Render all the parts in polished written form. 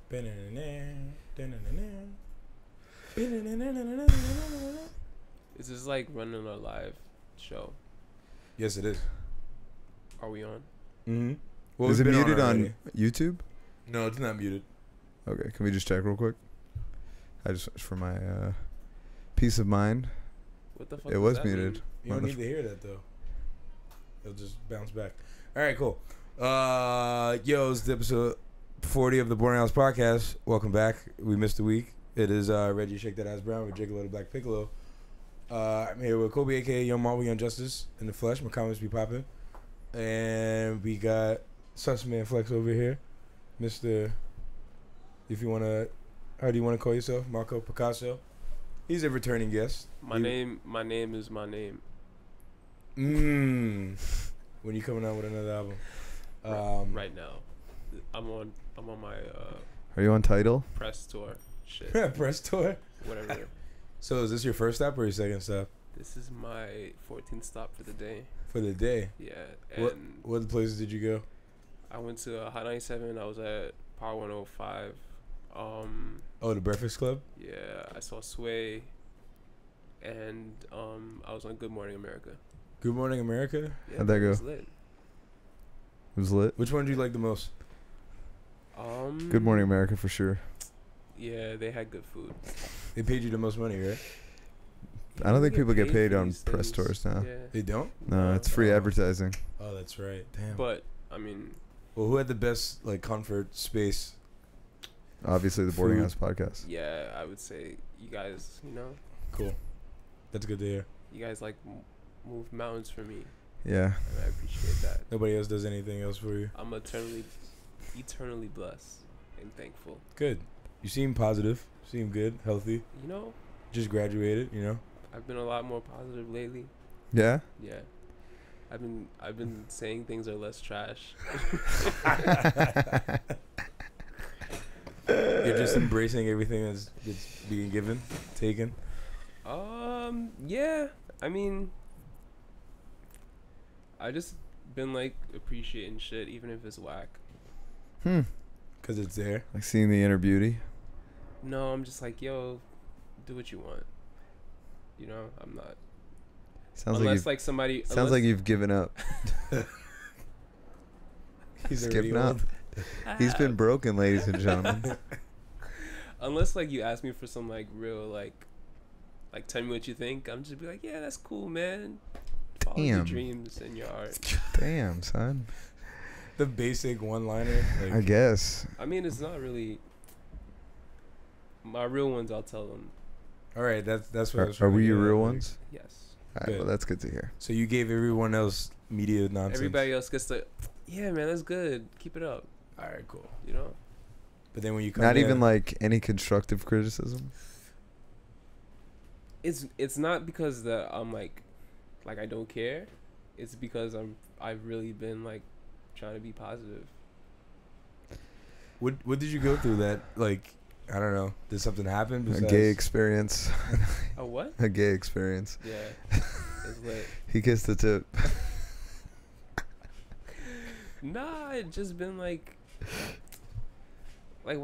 Is this like running a live show? Yes, it is. Are we on? Mm-hmm. Well, is it muted on YouTube? No, it's not muted. Okay, can we just check real quick? I just for my peace of mind. What the fuck? It was muted. You don't need to hear that though. It'll just bounce back. All right, cool. Yo, it's the episode 40 of the Boarding House Podcast. Welcome back. We missed a week. It is Reggie Shake That Ass Brown with Jiggle the Black Piccolo. I'm here with Kobe, aka Young Marquo, Young Justice in the flesh. My comments be popping, and we got Sussman Flex over here, Mr. If you wanna, how do you wanna call yourself? Marco Piquosso. He's a returning guest. My name is my name. When you coming out with another album? Right now, I'm on my Are you on Tidal? press tour. Shit. Press tour. Whatever. So is this your first stop or your second stop? This is my 14th stop for the day. For the day. Yeah. And what places did you go? I went to Hot 97. I was at Power 105. Oh, the Breakfast Club? Yeah, I saw Sway. And I was on Good Morning America. Good Morning America? Yeah, How'd that go? It was lit. It was lit. Which one do you like the most? Good Morning America for sure. Yeah, they had good food. They paid you the most money, right? I don't think people get paid for on these press things. tours now. Yeah. They don't? No, it's free advertising. Oh, that's right. Damn. But I mean, Well, who had the best like comfort space? Obviously, the Boarding Food. House Podcast. yeah, I would say you guys, Cool. That's good to hear. you guys like move mountains for me, Yeah. and I appreciate that. Nobody else does anything else for you. I'm eternally blessed and thankful. Good. You seem positive. Seem good. Healthy. Just graduated. I've been a lot more positive lately. Yeah. Yeah, I've been saying things are less trash. You're just embracing everything that's being given, taken. Yeah. I mean, I just been like appreciating shit, even if it's whack. Cause it's there. Like seeing the inner beauty. No, I'm just like, yo, do what you want. I'm not. Sounds unless like somebody. sounds like you've given up. He's He's already given up. old. He's been broken, ladies and gentlemen. Unless you ask me for some real tell me what you think. I'm just be like, yeah, that's cool, man. Follow your Damn. dreams and your art. Damn, son. The basic one-liner. I guess. I mean, it's not really my real ones. I'll tell them. All right, that's what I was Are trying to we get your at, real like- ones? Yes. All right, well, that's good to hear. So you gave everyone else media nonsense. Everybody else gets to, yeah, man, that's good. Keep it up. All right, cool. But then when you come Not there, even like any constructive criticism. It's not because that I'm like I don't care. It's because I've really been trying to be positive. What did you go through that I don't know. Did something happen? A Besides... gay experience. A what? A gay experience. Yeah. It's lit. He kissed the tip. Nah, it just been why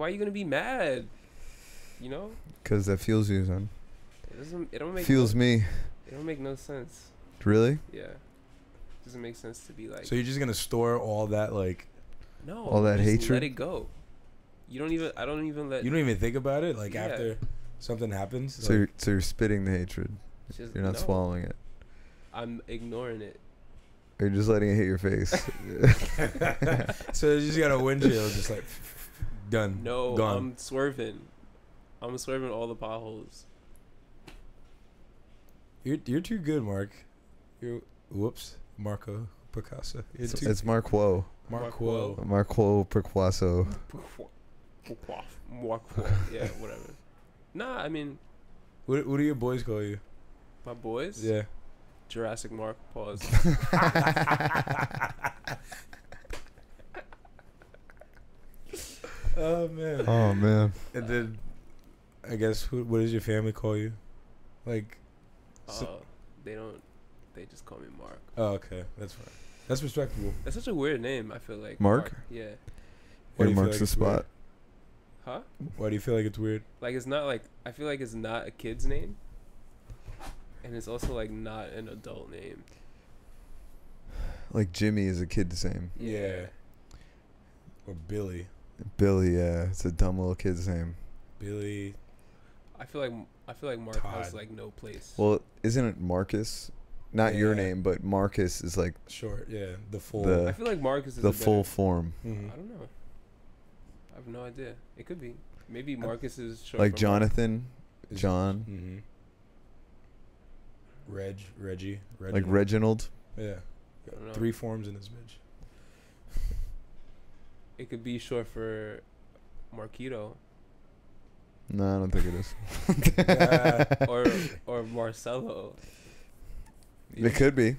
are you gonna be mad? Because that fuels you, son. It don't make Fuels me. It don't make no sense. Really? Yeah. Doesn't make sense to be So you're just gonna store all that no, all that just hatred? let it go. I don't even let You don't even think about it Yeah. after something happens. So you're spitting the hatred. just, You're not no, swallowing it. I'm ignoring it. Or you're just letting it hit your face. So you just got a windshield, just done. No, gone. I'm swerving. I'm swerving all the potholes. You're too good, Mark. Whoops, Marco Piquosso. It's Marquo. Marquo. Marquo Piquosso. Yeah, whatever. Nah, I mean, What do your boys call you? my boys. Yeah. Jurassic Mark. Pause. Oh man. Oh man. And then, I guess what does your family call you? They don't. They just call me Mark. Oh, okay, that's fine. That's respectable. That's such a weird name. I feel like Mark? Yeah. Why do It you feel marks like the it's weird? spot. Huh? Why do you feel like it's weird? Like it's not like I feel like it's not a kid's name, and it's also like not an adult name. Like Jimmy is a kid's name. Yeah. Or Billy. Billy, yeah, it's a dumb little kid's name. Billy. I feel like Mark has Todd. like no place. Well, isn't it Marcus? Not your Yeah. name, but Marcus is like Short, yeah. The full. The- I feel like Marcus is the a better- full form. Mhm. I don't know. I have no idea. It could be. Maybe Marcus is short Like for Jonathan, Is- John, Mhm. Reggie. like Reginald. Yeah. I don't know. 3 forms in this bitch. It could be short for Marquito No, I don't think it is. or Marcelo. It could be.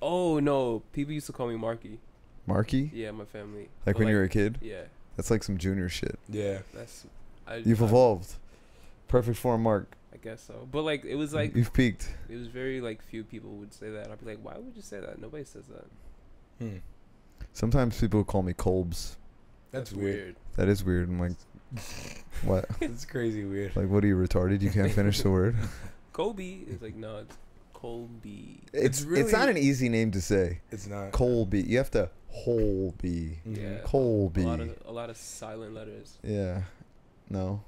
Oh no, people used to call me Marky. Marky? Yeah, my family. Like But, when you were a kid? Yeah, That's like some junior shit. Yeah. that's. You've evolved. Perfect form, Mark. I guess so, but like it was like You've peaked. it was very like few people would say that. I'd be like, why would you say that? Nobody says that. Hmm. Sometimes people call me Kolbs. That's weird. That is weird. I'm like, what? It's crazy weird. Like, what are you, retarded? You can't finish the word? Colby is like no, it's Colby. It's really- not an easy name to say. It's not. Colby. You have to Holby. Mhm. Yeah, Colby. a lot of silent letters. Yeah. No.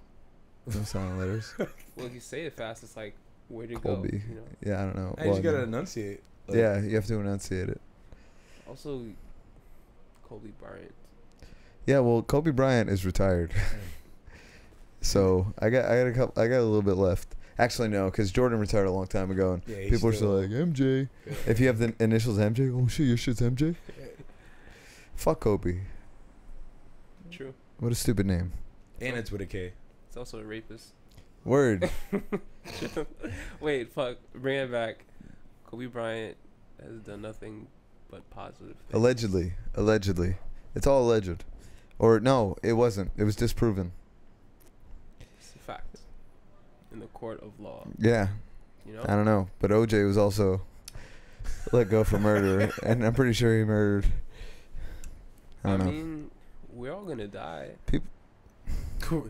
No silent letters. Well, if you say it fast, it's like where'd it Colby. go? You know. Yeah, I don't know. I just Well, gotta enunciate. Like, yeah, you have to enunciate it. Also, Kobe Bryant. Yeah, well, Kobe Bryant is retired. So I got a little bit left. Actually, no, because Jordan retired a long time ago, and Yeah, he's people are still like MJ. Yeah. If you have the initials MJ, oh shit, your shit's MJ. Fuck Kobe. True. What a stupid name. And it's with a K. It's also a rapist. Word. Wait, fuck. Bring it back. Kobe Bryant has done nothing but positive things. Allegedly. It's all alleged. Or no, it wasn't. It was disproven. It's a fact. In the court of law. Yeah. You know? I don't know, but OJ was also let go for murder, and I'm pretty sure he murdered. I don't know. mean, we're all gonna die. Cool.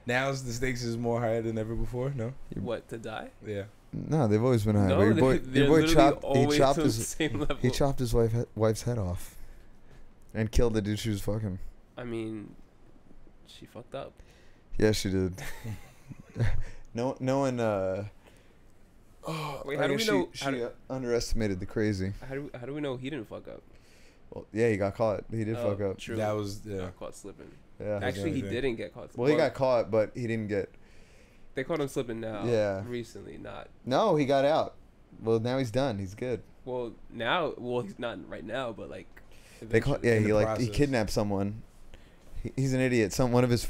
Now the stakes is more higher than ever before. No. What, to die? Yeah. No, they've always been high. No, But your boy they're literally always chopped to the his same level. he chopped his wife's head off, and killed the dude she was fucking. I mean, she fucked up. Yeah, she did. No one. Wait, I how do guess we know? She underestimated the crazy. How do we know he didn't fuck up? Well, yeah, he got caught. He did fuck up. True. That was Got caught slipping. Yeah. Actually, he Exactly. didn't get caught. Well, he got caught, but he didn't get. They caught him slipping now. Yeah. Recently, not. No, he got out. Well, now he's done. He's good. Well, now. Well, he's not right now, but like. They caught. Yeah, In the he process. kidnapped someone. He's an idiot. One of his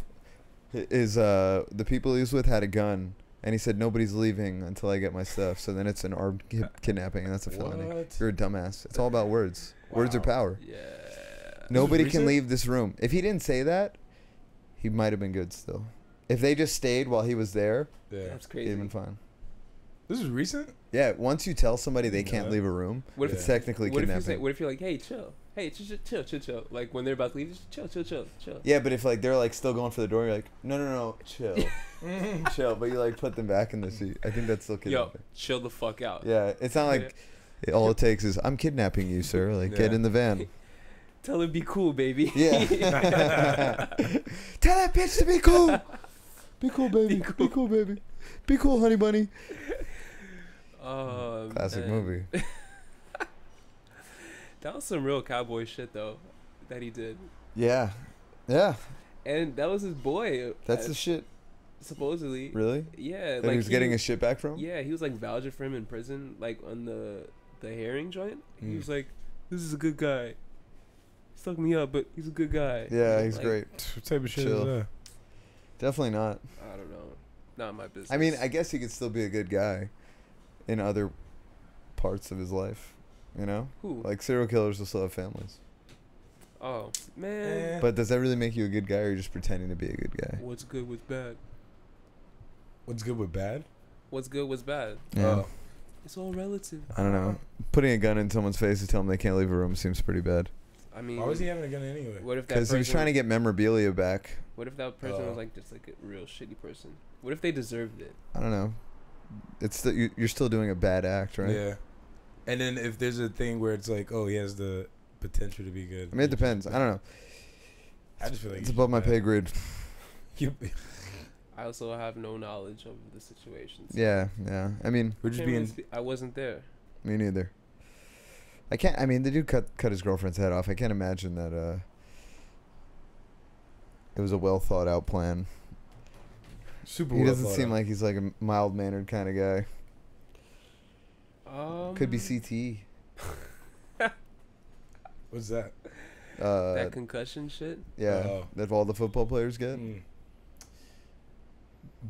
the people he was with had a gun, and he said nobody's leaving until I get my stuff. So then it's an armed kidnapping, and that's a felony. What? You're a dumbass. It's all about words. Words are Wow. power. Yeah. Nobody can recent? leave this room. If he didn't say that, he might have been good still. If they just stayed while he was there, Yeah. That's he'd crazy. have been fine. This is recent. Yeah, once you tell somebody they can't Yeah. leave a room, What if it's technically What if you kidnapping. say? What if you're like, hey, chill. Hey, chill. Like when they're about to leave, just chill. Yeah, but if like they're like still going for the door, you're like, no, chill, chill. But you like put them back in the seat. I think that's still Yo, kidnapping. chill the fuck out. Yeah, it's not like all it takes is I'm kidnapping you, sir. Like get Yeah. in the van. Tell him be cool, baby. Yeah. Tell that bitch to be cool. Be cool, baby. Be cool, baby. Be cool, honey bunny. Classic man. movie. That was some real cowboy shit though, that he did, Yeah. and that was his boy. That's the shit. supposedly. Really? Yeah, That he was getting his shit back from? Yeah, he was like vouching for him in prison, like on the hearing joint. He Mm. was like, "This is a good guy. He's fucked me up, but he's a good guy." Yeah, he's Like, great. What type of shit Chill. is that? Definitely not. I don't know. Not my business. I mean, I guess he could still be a good guy in other parts of his life. You know? who? Like serial killers will still have families. Oh man, But does that really make you a good guy, or are you just pretending to be a good guy? what's good? What's bad? What's good with bad? What's good? What's bad? Yeah. Oh. It's all relative. I don't know. Putting a gun in someone's face to tell them they can't leave a room seems pretty bad. I mean, Why was he having a gun anyway? what if that Because he was person- trying to get memorabilia back. What if that person was like just like a real shitty person? What if they deserved it? I don't know. It's you're still doing a bad act, right? Yeah. And then if there's a thing where it's like, oh, he has the potential to be good. I mean, it depends. I don't know. I just feel like It's above my pay grade. I also have no knowledge of the situation. So Yeah, yeah. I mean, We're just can't being. really I wasn't there. me neither. I can't. I mean, the dude cut his girlfriend's head off. I can't imagine that. It was a well thought out plan. Super. He well doesn't thought seem out. like he's like a mild mannered kind of guy. Could be CTE. What's that? That concussion shit. Yeah, Oh. that all the football players get. Mm.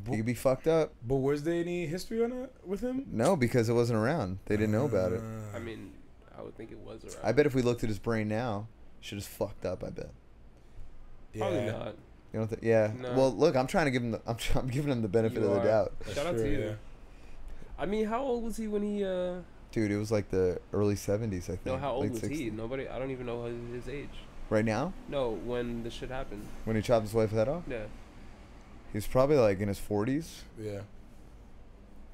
He could be fucked up. But was there any history on that with him? No, because it wasn't around. They didn't know about it. I mean, I would think it was around. I bet if we looked at his brain now, shit is fucked up. I bet. Probably not. You don't think? Yeah. No. Well, look, I'm trying to give him. I'm giving him the benefit You of the are. doubt. Shout out to you. I mean, how old was he when he? Dude, it was like the early 70s, I think. No, how old late was 60s. he? Nobody. I don't even know his age. Right now, No, when the shit happened. when he chopped his wife's head off, Yeah. he's probably like in his 40s. Yeah.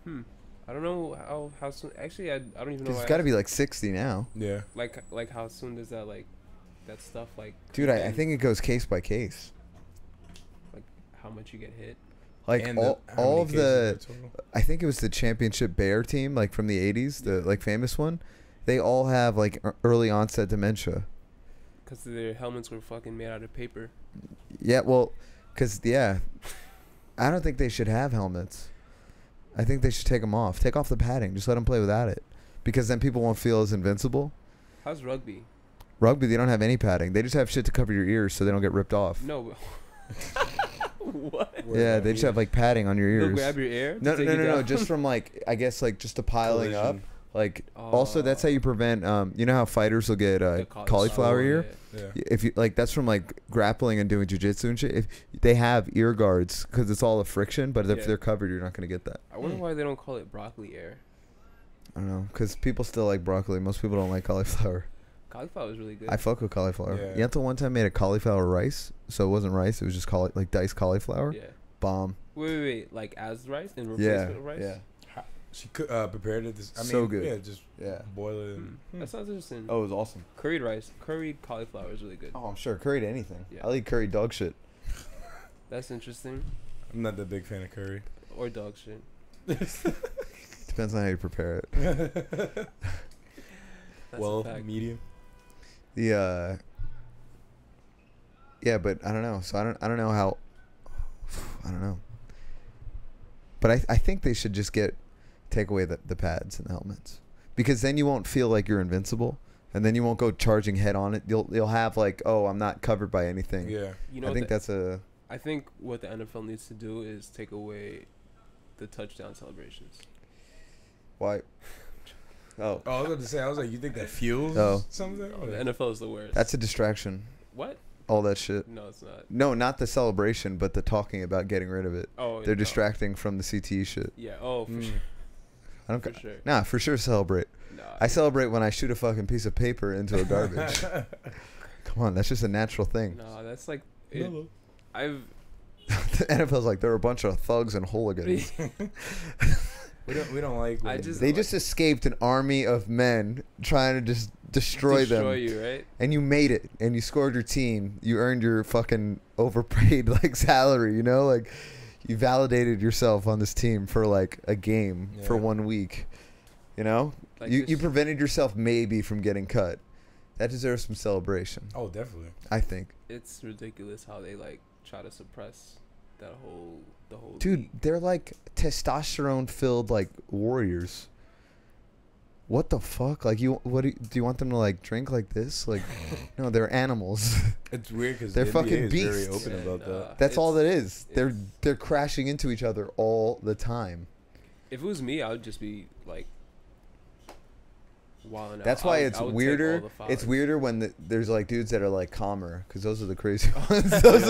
I don't know how soon. Actually, I don't even know. He's why I got to asked. be like 60 now. Yeah. Like how soon does that that stuff Dude, I end? think it goes case by case. like how much you get hit. Like And all how many of cases the, are total? I think it was the championship Bear team, like from the 80s, the like famous one. They all have like early onset dementia. Because their helmets were fucking made out of paper. Yeah, well, because, yeah, I don't think they should have helmets. I think they should take them off. Take off the padding. Just let them play without it. Because then people won't feel as invincible. How's rugby? Rugby, they don't have any padding. They just have shit to cover your ears so they don't get ripped off. No. What? Yeah, they just have like padding on your They'll ears. grab your ear? No, to no, take no, you no, down? just from like, I guess like just a piling up. Collision. Like, also that's how you prevent, you know how fighters will get The cauliflower ear? Yeah. If you like, that's from like grappling and doing jujitsu and shit. If they have ear guards because it's all a friction, but if Yeah. they're covered, you're not gonna get that. I wonder why they don't call it broccoli air. I don't know, because people still like broccoli. Most people don't like cauliflower. Cauliflower is really good. I fuck with cauliflower. Yeah. Yenta one time made a cauliflower rice, so it wasn't rice. It was just like diced cauliflower. Yeah. Bomb. Wait. Like as rice in Yeah. replacement of rice? Yeah. She prepared it. I mean, So good. Yeah, just Yeah. boil it. That sounds interesting. Oh, it was awesome. Curried rice. Curried cauliflower is really good. Oh, I'm sure. Curried anything. Yeah. I'll eat curried dog shit. That's interesting. I'm not that big fan of curry. Or dog shit. Depends on how you prepare it. That's Well, a fact. medium. The yeah, but I don't know. So I don't know how. I don't know. But I think they should just take away the pads and the helmets, because then you won't feel like you're invincible, and then you won't go charging head on it. You'll have like, oh, I'm not covered by anything. Yeah. You know I what think the- that's a. I think what the NFL needs to do is take away the touchdown celebrations. Why? Oh, Oh, I was about to say. I was like, you think that fuels Oh. something? Oh, the NFL is the worst. that's a distraction. What? All that shit. No, it's not. No, not the celebration, but the talking about getting rid of it. Oh, They're no. distracting from the CTE shit. Yeah. Oh, for Mm. sure. I don't. For sure. Nah, for sure celebrate. Nah, I celebrate when I shoot a fucking piece of paper into a garbage. Come on, that's just a natural thing. No, that's like. It, No. I've. The NFL's like, they're a bunch of thugs and hooligans. We don't like. I when- just- They just escaped an army of men trying to just destroy them. you, right? And you made it, and you scored your team. You earned your fucking overpaid like salary. You know, like you validated yourself on this team for like a game for Yeah. 1 week. You know, Like you this- prevented yourself maybe from getting cut. That deserves some celebration, Oh, definitely. I think. It's ridiculous how they like try to suppress the whole Dude, league. they're like testosterone filled like warriors. What the fuck? Like do you want them to like drink like this? Like no, they're animals. It's weird because They're the fucking NBA is very beasts. open about that. That's all that it's- is. They're crashing into each other all the time. If it was me, I would just be like wilding out. That's I why would- it's I would take weirder. all the fouls. It's weirder when there's like dudes that are like calmer, because those are the crazy ones. those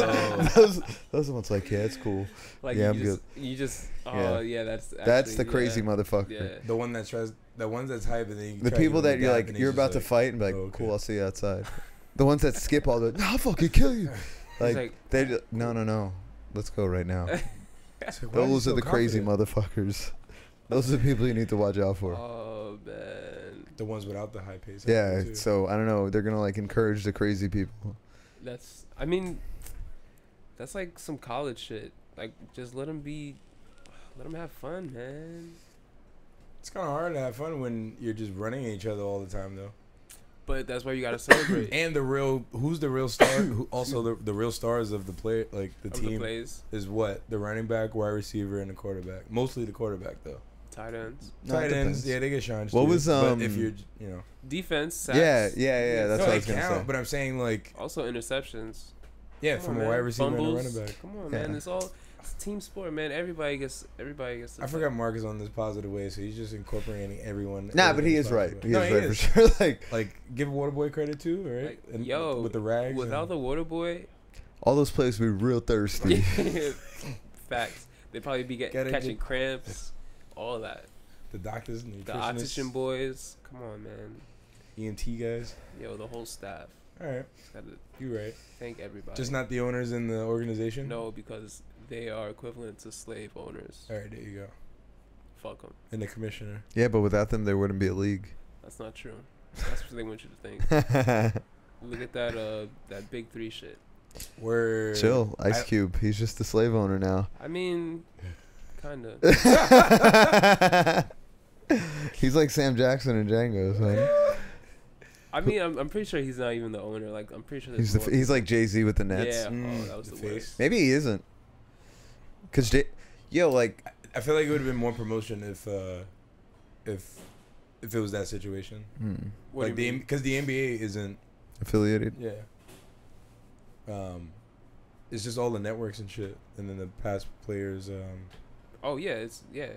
are the ones like, yeah, it's cool. Like Yeah, you I'm just, You just. Oh Yeah. yeah, that's. That's actually- the crazy yeah, motherfucker. Yeah. The one that tries, the ones that's hype, and then you The try to people give that him you're a like, dap, and you're he's about just to fight and be like, oh, okay. cool, I'll see you outside. The ones that skip all the, "No, I'll fucking kill you." like, They no. Let's go right now. It's like, why you Those are so the crazy confident? motherfuckers. Those are the people you need to watch out for. oh man, The ones without the high pace. Yeah, too. so I don't know. They're gonna like encourage the crazy people. I mean, that's like some college shit. Like, just let them have fun, man. It's kind of hard to have fun when you're just running at each other all the time, though. But that's why you gotta celebrate. And who's the real star? Who also the real stars of the play, like the Of team, the plays, is what? The running back, wide receiver, and the quarterback. Mostly the quarterback, though. tight ends, No, it Tight ends, depends. yeah, they get shines. What too. was, But if you're, defense, sacks, Yeah. That's no, what I they was gonna count. say. But I'm saying like, also interceptions. yeah, Come from on, a wide man. receiver Fumbles. and a running back. Come on, Yeah. man. It's a team sport, man. Everybody gets. I forgot Mark is on this positive way, so he's just incorporating everyone. Nah, but he is everything right. possible. He No, is right for sure. Like give Waterboy credit too, right? Like, And yo, with the rags. without the water boy. all those players be real thirsty. Facts. They'd probably be Gotta catching get- cramps, all that. the doctors, The nutritionists, optician boys. Come on, man. ENT guys. Yo, the whole staff. All right, Just gotta you're right. thank everybody. Just not the owners in the organization. No, because they are equivalent to slave owners. All right, there you go. Fuck them. And the commissioner. Yeah, but without them, there wouldn't be a league. That's not true. That's what they want you to think. Look at that big three shit. Word. Chill, Ice Cube. He's just the slave owner now. I mean, kinda. He's like Sam Jackson and Django. So. I mean, I'm pretty sure he's not even the owner. Like, I'm pretty sure there's more He's like Jay-Z with the Nets. Yeah. Mm, Oh, that was the the face. worst. Maybe he isn't. Cause like I feel like it would have been more promotion if it was that situation. What Like do you mean? because the NBA isn't. affiliated. Yeah. It's just all the networks and shit, and then the past players Oh yeah, yeah.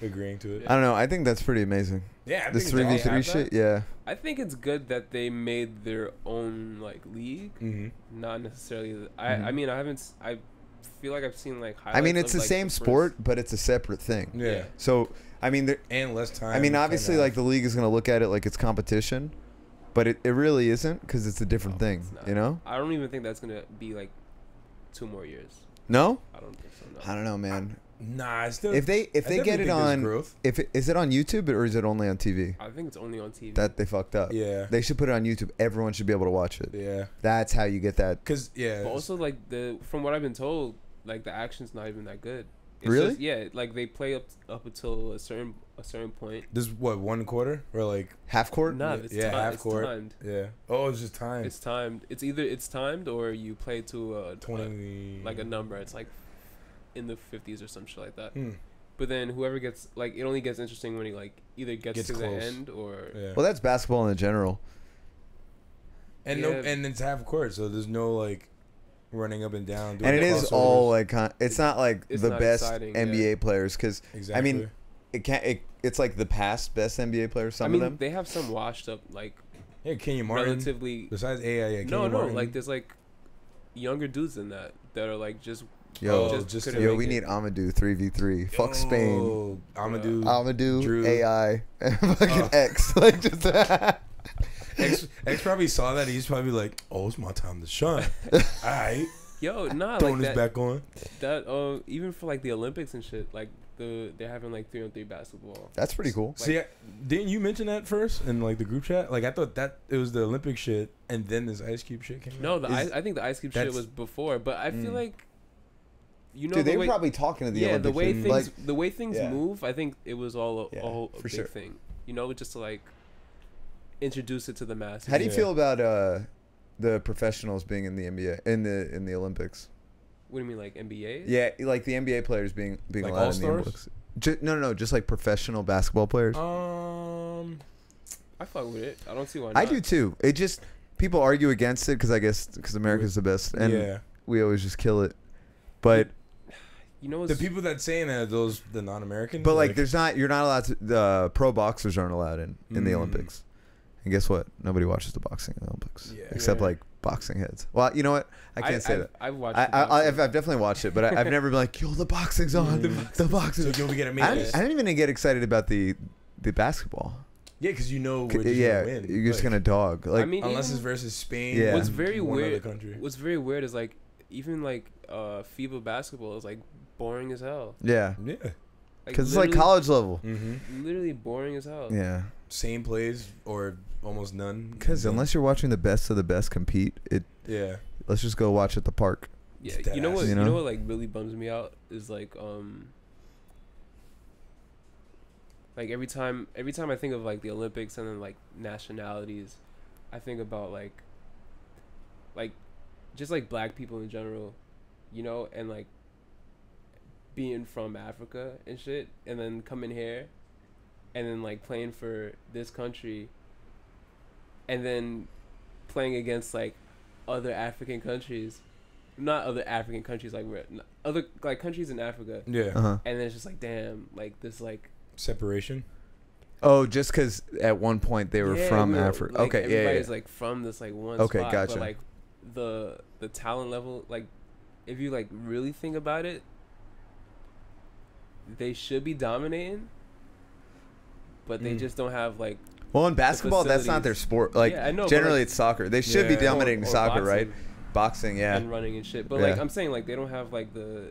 agreeing to it. Yeah. I don't know. I think that's pretty amazing. Yeah, I This think it's 3v3 have shit. that? Yeah. I think it's good that they made their own like league, Mm-hmm. not necessarily. I Mhm. mean, I feel like I've seen like. I mean, highlights it's of, the like, same first- sport, but it's a separate thing. Yeah. So I mean, And less time. I mean, time obviously, off. like the league is gonna look at it like it's competition, but it really isn't because it's a different No, thing. it's not. You know? I don't even think that's gonna be like 2 more years. No. I don't think so. No. I don't know, man. Nah, I still. If they I get definitely it think there's on, growth. is it on YouTube or is it only on TV? I think it's only on TV. That they fucked up. Yeah. They should put it on YouTube. Everyone should be able to watch it. Yeah. That's how you get that. Cause yeah. But also, like from what I've been told, like the action's not even that good. It's Really? Just, yeah, like they play up until a certain point. This is what 1 quarter or like Half court. No, Yeah, it's yeah, timed. half It's court. timed. yeah. Oh, it's just time. It's timed. It's either it's timed or you play to a 20. like a number. It's like in the 50s or some shit like that. Hmm. But then whoever gets like it only gets interesting when he like either gets to close. the end or Yeah. Well, that's basketball in general. And Yeah. no, and it's half court, so there's no like running up and down. Doing And it is crossovers. all like it's not like It's the not best exciting, NBA players because exactly. I mean it's like the past best NBA players. Some I mean of them. they have some washed up like yeah, Kenyon Martin. relatively. Besides AI, yeah, No, Kenyon Martin. like there's like younger dudes in that are like just Yo, just couldn't yo, make we it. need Amadou 3v3. Fuck Spain. Yo, Amadou. Amadou, Drew. AI, and fucking Oh. X. Like just X probably saw that. He's probably like, "Oh, it's my time to shine." All right, Yo, nah, throwing like his that. back on. That even for like the Olympics and shit, like they're having like 3-on-3 basketball. That's pretty cool. See, didn't you mention that first in like the group chat? Like I thought that it was the Olympic shit, and then this Ice Cube shit came No, out. I think the Ice Cube shit that's- was before, but I feel Mm. like Dude, the they were way, probably talking to the yeah, Olympics. the way and, things like, the way things yeah. move. I think it was all Yeah, a whole for big sure. thing. Just to like introduce it to the masses. how do you Yeah. feel about the professionals being in the NBA in the Olympics? What do you mean, like NBA? Yeah, like the NBA players being Like allowed in the all-stars? Olympics. No, just like professional basketball players. I fuck with it. I don't see why not. I do too. It just people argue against it because America's the best and yeah, we always just kill it. But You know, the it's, people that saying that those the non-American. like you're not allowed to. The pro boxers aren't allowed in the Mm. Olympics. And guess what? Nobody watches the boxing in the Olympics Yeah. except Yeah. like boxing heads. Well, you know what? I can't say that. I've watched. I've definitely watched it, but I've never been like, yo, the boxing's on. The boxing's so you'll be getting I made. didn't even get excited about the basketball. Yeah, because you know we're just yeah, gonna win. you're just Like, gonna dog. Like, I mean, unless even- it's versus Spain. Yeah. what's and very one other weird. country. What's very weird is like even like FIBA basketball is like boring as hell. yeah, Yeah. because it's like literally- college level. Mm-hmm. Literally boring as hell. Yeah, Same plays or almost none. because unless you're watching the best of the best compete, Yeah. let's just go watch at the park. Yeah, It's you know deadass. what? You You know? know what? Like really bums me out is like every time I think of like the Olympics and then like nationalities, I think about like just like black people in general, you know, and like being from Africa and shit, and then coming here, and then like playing for this country, and then playing against like other African countries. Not other African countries, like other like countries in Africa, Yeah. Uh huh. and then it's just like damn, like this like Separation. Oh, just because at one point they were yeah, from we were, Africa. like, Okay, yeah, everybody's yeah. like from this like one Okay, spot, gotcha. but like the talent level, like if you like really think about it, they should be dominating, but they just don't have like Well, in basketball, that's not facilities. their sport. Like, Yeah, I know, but, generally like- it's soccer. They should be Yeah. dominating or soccer, right? boxing Boxing, yeah. and running and shit. But Yeah. like I'm saying, like they don't have like the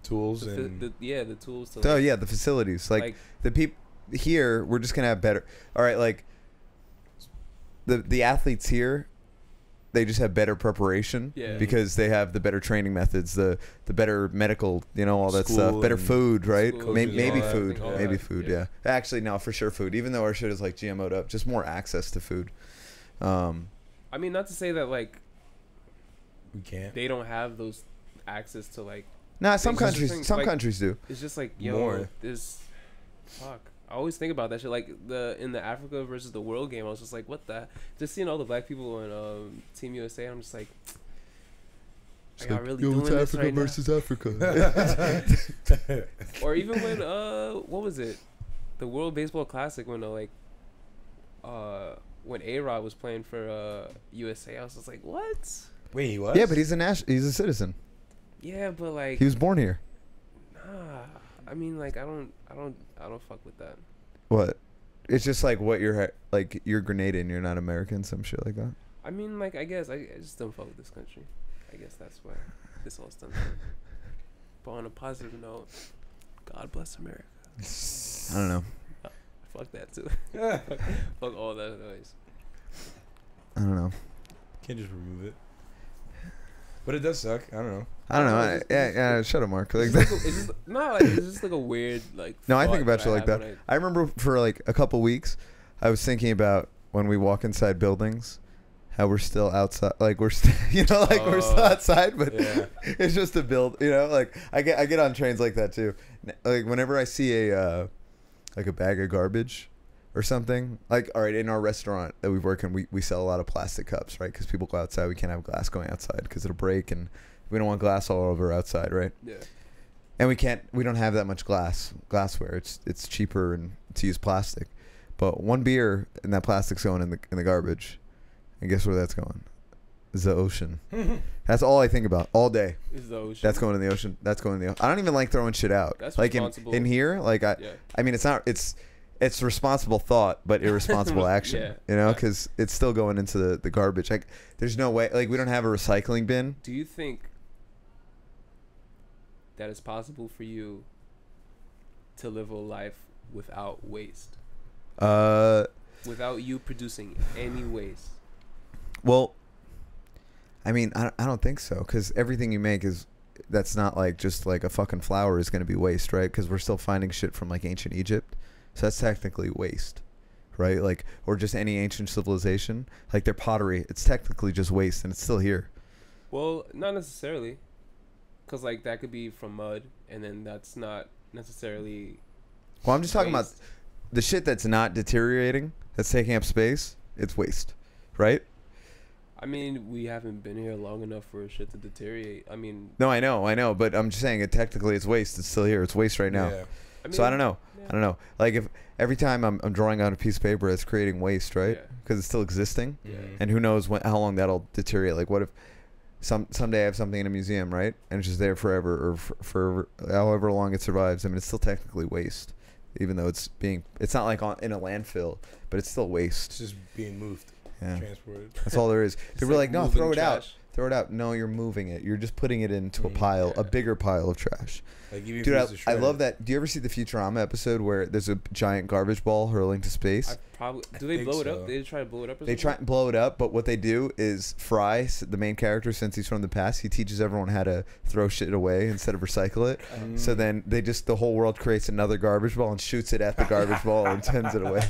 Tools the, and the tools to Oh like, yeah, the facilities. Like, like the people here, we're just gonna have better. All right, like the athletes here, they just have better preparation. Yeah. Because they have the better training methods, the better medical, you know, all that School stuff. Better and food, right? school and Maybe all that, food. all Maybe that, food. yeah. Yeah. Actually, no, for sure food. Even though our shit is like GMO'd up, just more access to food. I mean, not to say that like we can't. they don't have those access to like. Nah, some It's just countries, things some like- countries do. It's just like yo, More. this fuck. I always think about that shit. Like in the Africa versus the world game, I was just like, what the? Just seeing all the black people on Team USA, I'm just like, are y'all really doing this right Africa. now? Or even when what was it? The World Baseball Classic when when A-Rod was playing for USA, I was just like, what? Wait, what? Yeah, but he's a citizen. Yeah, but like, He was born here. nah. I mean, like, I don't fuck with that. What? It's just like what you're Grenadian, you're not American, some shit like that. I mean, like, I guess I just don't fuck with this country. I guess that's why this all stems from. But on a positive note, God bless America. I don't know. Fuck that too. Fuck all that noise. I don't know. Can't just remove it. But it does suck. I don't know. I don't know. I don't know, Yeah, shut up, Mark. Like, It's just like a weird like. no, I think thought about that shit I like have that. when I remember for like a couple weeks, I was thinking about when we walk inside buildings, how we're still outside. Like we're still, we're still outside, but Yeah. it's just a build. Like I get on trains like that too. Like whenever I see a bag of garbage or something, like, all right, in our restaurant that we work in, we sell a lot of plastic cups, right? Because people go outside, we can't have glass going outside because it'll break, and we don't want glass all over outside, right? Yeah. And we don't have that much glassware. It's cheaper and to use plastic. But one beer and that plastic's going in the garbage, and guess where that's going? Is the ocean. That's all I think about all day. Is the ocean. That's going in the ocean. That's going in the ocean. I don't even like throwing shit out. That's like responsible. in here, like Yeah. I mean, it's responsible thought, but irresponsible action. Yeah. You know, because it's still going into the garbage. Like, there's no way. Like, we don't have a recycling bin. Do you think that it's possible for you to live a life without waste? Without you producing any waste? Well, I mean, I don't think so, because everything you make that's not like just like a fucking flower is going to be waste, right? Because we're still finding shit from like ancient Egypt, so that's technically waste, right? Like, or just any ancient civilization, like their pottery, it's technically just waste, and it's still here. Well, not necessarily, because like that could be from mud, and then that's not necessarily. Well, I'm just talking about waste. the shit that's not deteriorating, that's taking up space. It's waste, right? I mean, we haven't been here long enough for shit to deteriorate. I mean, No, I know, but I'm just saying it technically it's waste. It's still here. It's waste right now. Yeah. So I don't know. yeah. I don't know. Like, if every time I'm drawing on a piece of paper, it's creating waste, right? Yeah. Because it's still existing, Yeah. and who knows how long that'll deteriorate. Like, what if someday I have something in a museum, right, and it's just there forever, or for however long it survives. I mean, it's still technically waste. even though it's not like in a landfill, but it's still waste. It's just being moved, transported. That's all there is. People were like, no, throw it out. Throw it out. No, you're moving it. You're just putting it into a pile, a bigger pile of trash. Like, even dude, I love that. Do you ever see the Futurama episode where there's a giant garbage ball hurling to space? Do they blow it up? They try to blow it up. They try and blow it up, but what they do is Fry, the main character, since he's from the past, he teaches everyone how to throw shit away instead of recycle it. So then the whole world creates another garbage ball and shoots it at the garbage ball and sends it away.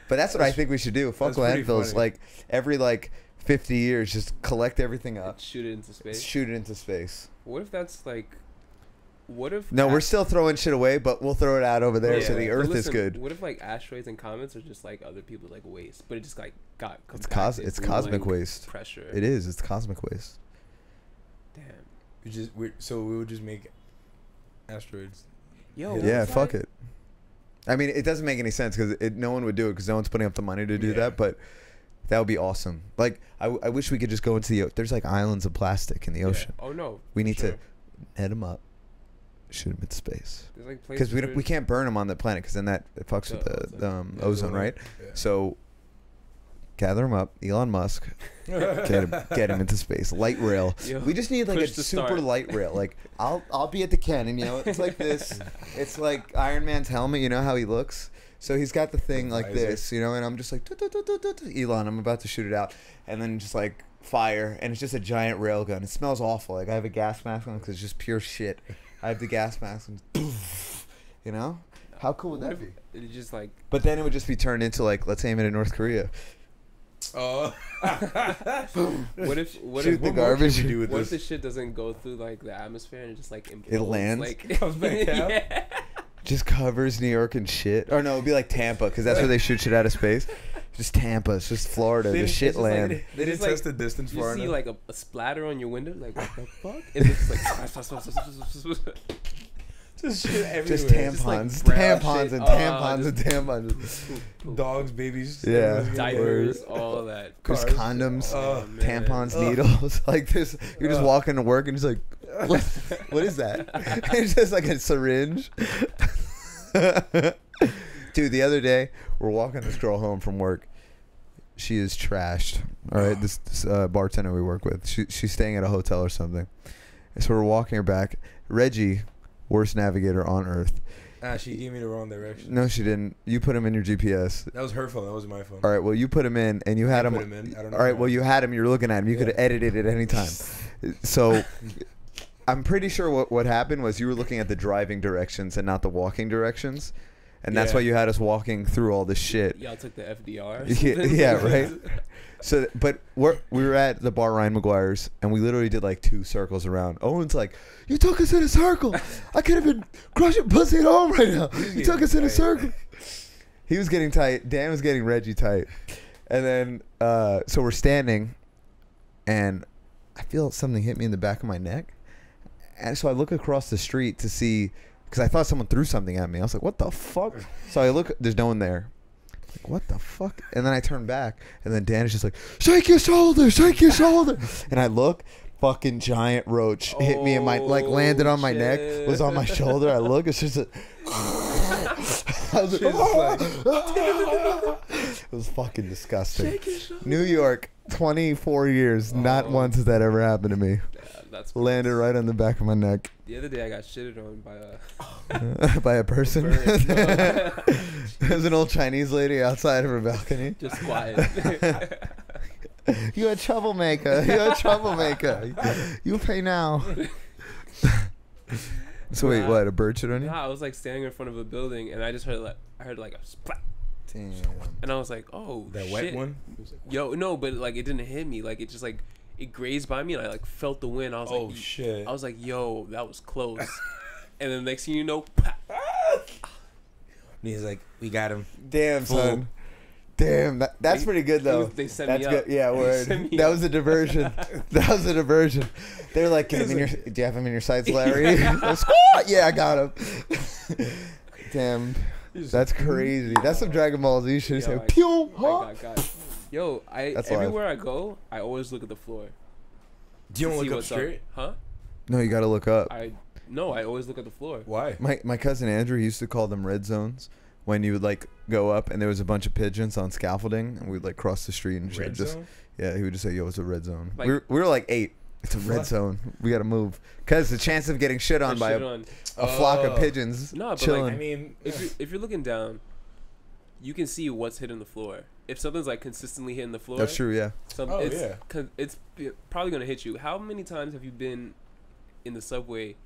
But that's what I think we should do. Fuck landfills. Like every 50 years, just collect everything up. Shoot it into space. Shoot it into space. What if that's what if... No, we're still throwing shit away, but we'll throw it out over there so the Earth is good. What if asteroids and comets are just other people's waste, but it just got compacted? It's cosmic waste. Pressure. It is. It's cosmic waste. Damn. So we would just make asteroids. Yo. Yeah, fuck it. I mean, it doesn't make any sense because no one would do it because no one's putting up the money to do that, but... That would be awesome. I wish we could just go into the... There's islands of plastic in the ocean. Oh, no. We need to net them up, shoot them into space. Because we can't burn them on the planet because then it fucks with the ozone, right? Yeah. So gather them up. Elon Musk, get him into space. Light rail. Yo, we just need a super light rail. I'll be at the cannon. It's like this. It's like Iron Man's helmet. You know how he looks. So he's got the thing like this, and I'm just like, Elon, I'm about to shoot it out. And then just fire, and it's just a giant rail gun. It smells awful. I have a gas mask on because it's just pure shit. I have the gas mask and, How cool would that be? It just But then it would just be turned into let's aim it at North Korea. Oh. What if shoot the garbage? What if the shit doesn't go through the atmosphere and it just implodes? It lands? Comes back down? Yeah. Just covers New York and shit. Or no, it'd be Tampa, because that's where they shoot shit out of space. Just Tampa. It's just Florida. The shit land. They didn't test the distance far enough. You see a splatter on your window? What the fuck? And it's just shit everywhere. Just tampons. Tampons and tampons and tampons. Dogs, babies. Yeah. Diapers, all that. There's condoms, tampons, needles. This, you're just walking to work and it's what is that? It's just a syringe. Dude, the other day, we're walking this girl home from work. She is trashed. All right, this bartender we work with. She's staying at a hotel or something. So we're walking her back. Reggie, worst navigator on earth. She gave me the wrong direction. No, she didn't. You put him in your GPS. That was her phone. That wasn't my phone. All right, well, you put him in, and you had him. Put him in. I don't know. All right, well, you had him. You were looking at him. You could have edited it at any time. So... I'm pretty sure what happened was you were looking at the driving directions and not the walking directions. And that's why you had us walking through all this shit. Y'all took the FDR. Yeah, right? So, but we were at the bar Ryan McGuire's, and we literally did 2 circles around. Owen's like, you took us in a circle. I could have been crushing pussy at home right now. You took us in a circle. He was getting tight. Dan was getting Reggie tight. And then, so we're standing, and I feel something hit me in the back of my neck. And so I look across the street to see, because I thought someone threw something at me. I was like, what the fuck? So I look, there's no one there. Like, what the fuck? And then I turn back, and then Dan is just like, shake your shoulder, shake your shoulder. And I look, fucking giant roach hit me in my, landed on my neck, was on my shoulder. I look, it's just I was like, it was fucking disgusting. New York, 24 years, not once has that ever happened to me. That's landed right on the back of my neck. The other day I got shitted on by by a person. There's an old Chinese lady outside of her balcony. Just quiet. You're a troublemaker. You're a troublemaker. You pay now. So wait, what? A bird shit on you? Nah, I was standing in front of a building and I just heard a splat. Damn. And I was like, oh, that shit. wet one? Yo, no, but it didn't hit me. It just it grazed by me and I felt the wind. I was oh shit. I was like, yo, that was close. And then next thing you know, and he's like, we got him. Damn, son. Damn, that's pretty good though. They sent that's me good. up. Yeah, word. That was a diversion. That was a diversion. They're like, get him in your. Do you have him in your sights, Larry? Yeah, I got him. Damn, that's crazy. That's some Dragon Ball Z shit. Yo, pew, huh? Yo, everywhere I go, I always look at the floor. Do you don't look up straight? Huh? No, you gotta look up. No, I always look at the floor. Why? My cousin Andrew used to call them red zones when you would like go up and there was a bunch of pigeons on scaffolding and we'd like cross the street and shit. Red Just zone? yeah, he would just say, "Yo, it's a red zone." Like- we were like 8. It's a red What? zone. We gotta move because the chance of getting shit on Or by shit a on. flock of Oh. pigeons No, but, like, chilling. I mean, If you're looking down, you can see what's hitting the floor. If something's like consistently hitting the floor, That's true. Yeah. Some, Oh, it's, yeah. it's probably gonna hit you. How many times have you been in the subway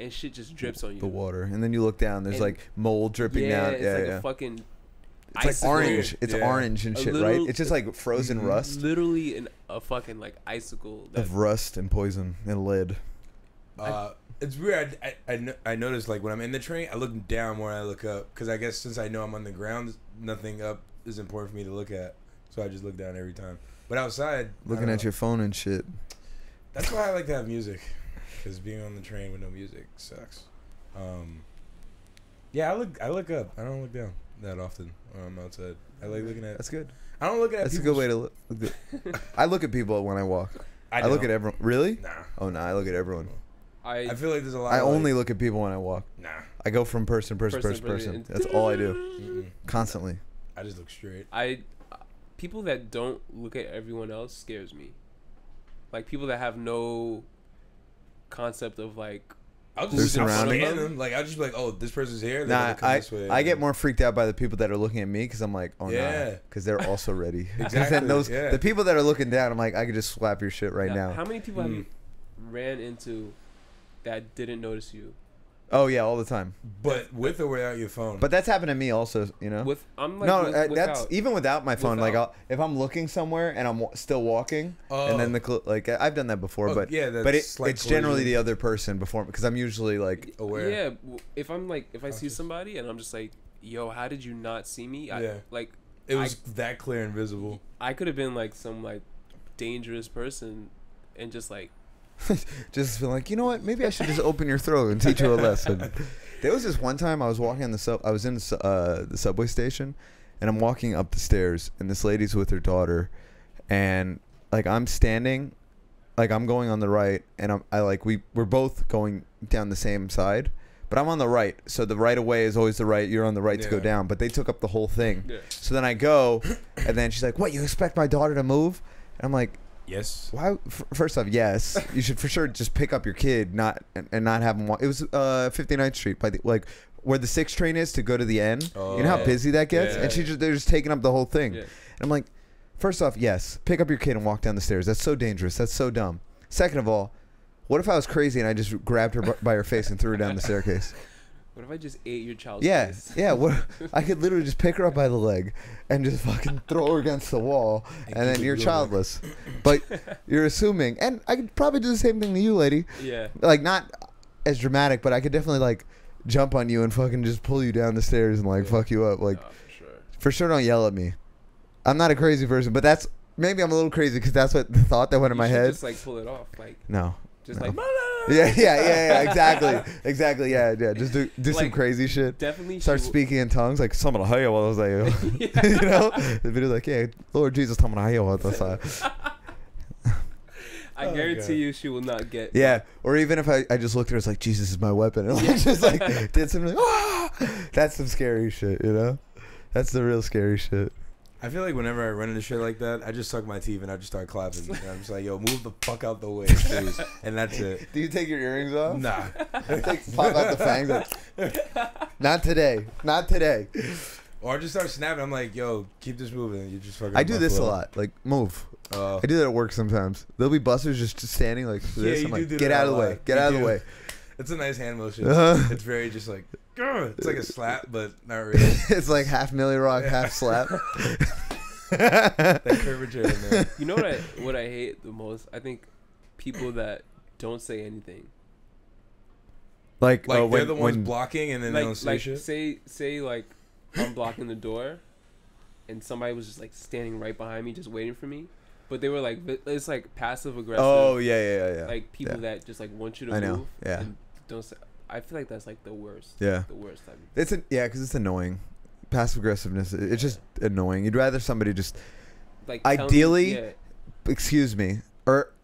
and shit just drips on you? The water, and then you look down. There's And- like mold dripping yeah, down. it's Yeah, like yeah. a fucking. It's like icicle. orange. It's Yeah. orange and A shit, little- right? It's just like frozen rust Literally a fucking like icicle. That, of rust and poison and lead. it's weird. I noticed like when I'm in the train, I look down more than I look up because I guess since I know I'm on the ground, nothing up is important for me to look at, so I just look down every time. But outside, I Looking don't at know. your phone and shit. That's why I like to have music, because being on the train with no music sucks. Yeah, I look up. I don't look down that often when I'm outside. I like looking at. That's good. I don't look at. That's a good way to look. I look at people when I walk. I look at everyone. Really? Nah. Oh no, I look at everyone. I feel like there's a lot. I of only like, look at people when I walk. Nah. I go from person. Person. That's all I do. Mm-mm. Constantly. I just look straight. People that don't look at everyone else scares me. Like people that have no concept of like. I'll They're just surrounding scan them. Like I'll just be like, oh, this person's here. They're Nah, gonna come this way. I get more freaked out by the people that are looking at me because I'm like, oh Yeah. no, because they're also ready. 'Cause Exactly, then those yeah. the people that are looking down, I'm like, I could just slap your shit right now. How many people have Mm. you ran into that didn't notice you? Oh yeah, all the time. But with or without your phone. But that's happened to me also. You know. With I'm like No, with, that's without. even without my phone. Like, Without. if I'm looking somewhere and I'm still walking, and then like I've done that before, Oh, but yeah, but that's slight it's generally collision. the other person before because I'm usually like, aware. Yeah, if I'm like if I see Conscious. somebody and I'm just like, yo, how did you not see me? Yeah. Like It was that clear and visible. I could have been like some like dangerous person and just like just feel like, you know what? Maybe I should just open your throat and teach you a lesson. There was this one time I was walking on I was in the subway station, and I'm walking up the stairs, and this lady's with her daughter, and like I'm standing, like I'm going on the right, and we're both going down the same side, but I'm on the right, so the right of way is always the right. You're on the right to go Yeah. down, but they took up the whole thing. yeah. So then I go, and then she's like, "What? You expect my daughter to move?" And I'm like, Yes. why? First off, yes, you should for sure just pick up your kid, not have him walk. It was 59th Street by the where the 6 train is to go to the end. You know how yeah. busy that gets, Yeah. and they're just taking up the whole thing. Yeah. And I'm like, first off, yes, pick up your kid and walk down the stairs. That's so dangerous. That's so dumb. Second of all, what if I was crazy and I just grabbed her by her face and threw her down the staircase? What if I just ate your child's Yeah, face? yeah. What? I could literally just pick her up by the leg and just fucking throw her against the wall, and keep then it you're moving. childless. But you're assuming, and I could probably do the same thing to you, lady. Yeah. Like not as dramatic, but I could definitely like jump on you and fucking just pull you down the stairs and like Yeah. fuck you up. Like No, for sure. for sure, don't yell at me. I'm not a crazy person, but that's maybe I'm a little crazy because that's what the thought that went in You my should head. Just like pull it off, like No. just No. like. Yeah, exactly. Yeah. Just do some Like, crazy shit. Definitely. Start she will- speaking in tongues like someone while I was like, you know, the video like, yeah, Lord Jesus, someone I Oh, guarantee God. you, she will not get. yeah, or even if I just looked at her, it's like Jesus is my weapon, and like, just like did something like, ah! That's some scary shit, you know. That's the real scary shit. I feel like whenever I run into shit like that, I just suck my teeth and I just start clapping. And I'm just like, yo, move the fuck out the way, please. And that's it. Do you take your earrings off? Nah. Pop out the fangs. Like, not today. Not today. Or I just start snapping. I'm like, yo, keep this moving. And you just fucking. I do this a lot. Like, move. I do that at work sometimes. There'll be busters just standing like this. Yeah, I'm you like, do get that out a of the way. lot. Get You out of the do. way. It's a nice hand motion. Uh-huh. It's very just like, grr. It's like a slap, but not really. It's like half Millie Rock, half slap. That curvature in there. You know what I hate the most? I think people that don't say anything. Like Like they're when, the ones when blocking and then they don't say Like shit. say like I'm blocking the door, and somebody was just like standing right behind me, just waiting for me. But they were like, it's like passive aggressive. oh yeah. Like people Yeah. that just like want you to I know, move. yeah. And don't say. I feel like that's like the worst. Yeah. The worst type. It's because it's annoying. Passive aggressiveness. It's just annoying. You'd rather somebody just Like tell me- ideally, yeah. excuse me,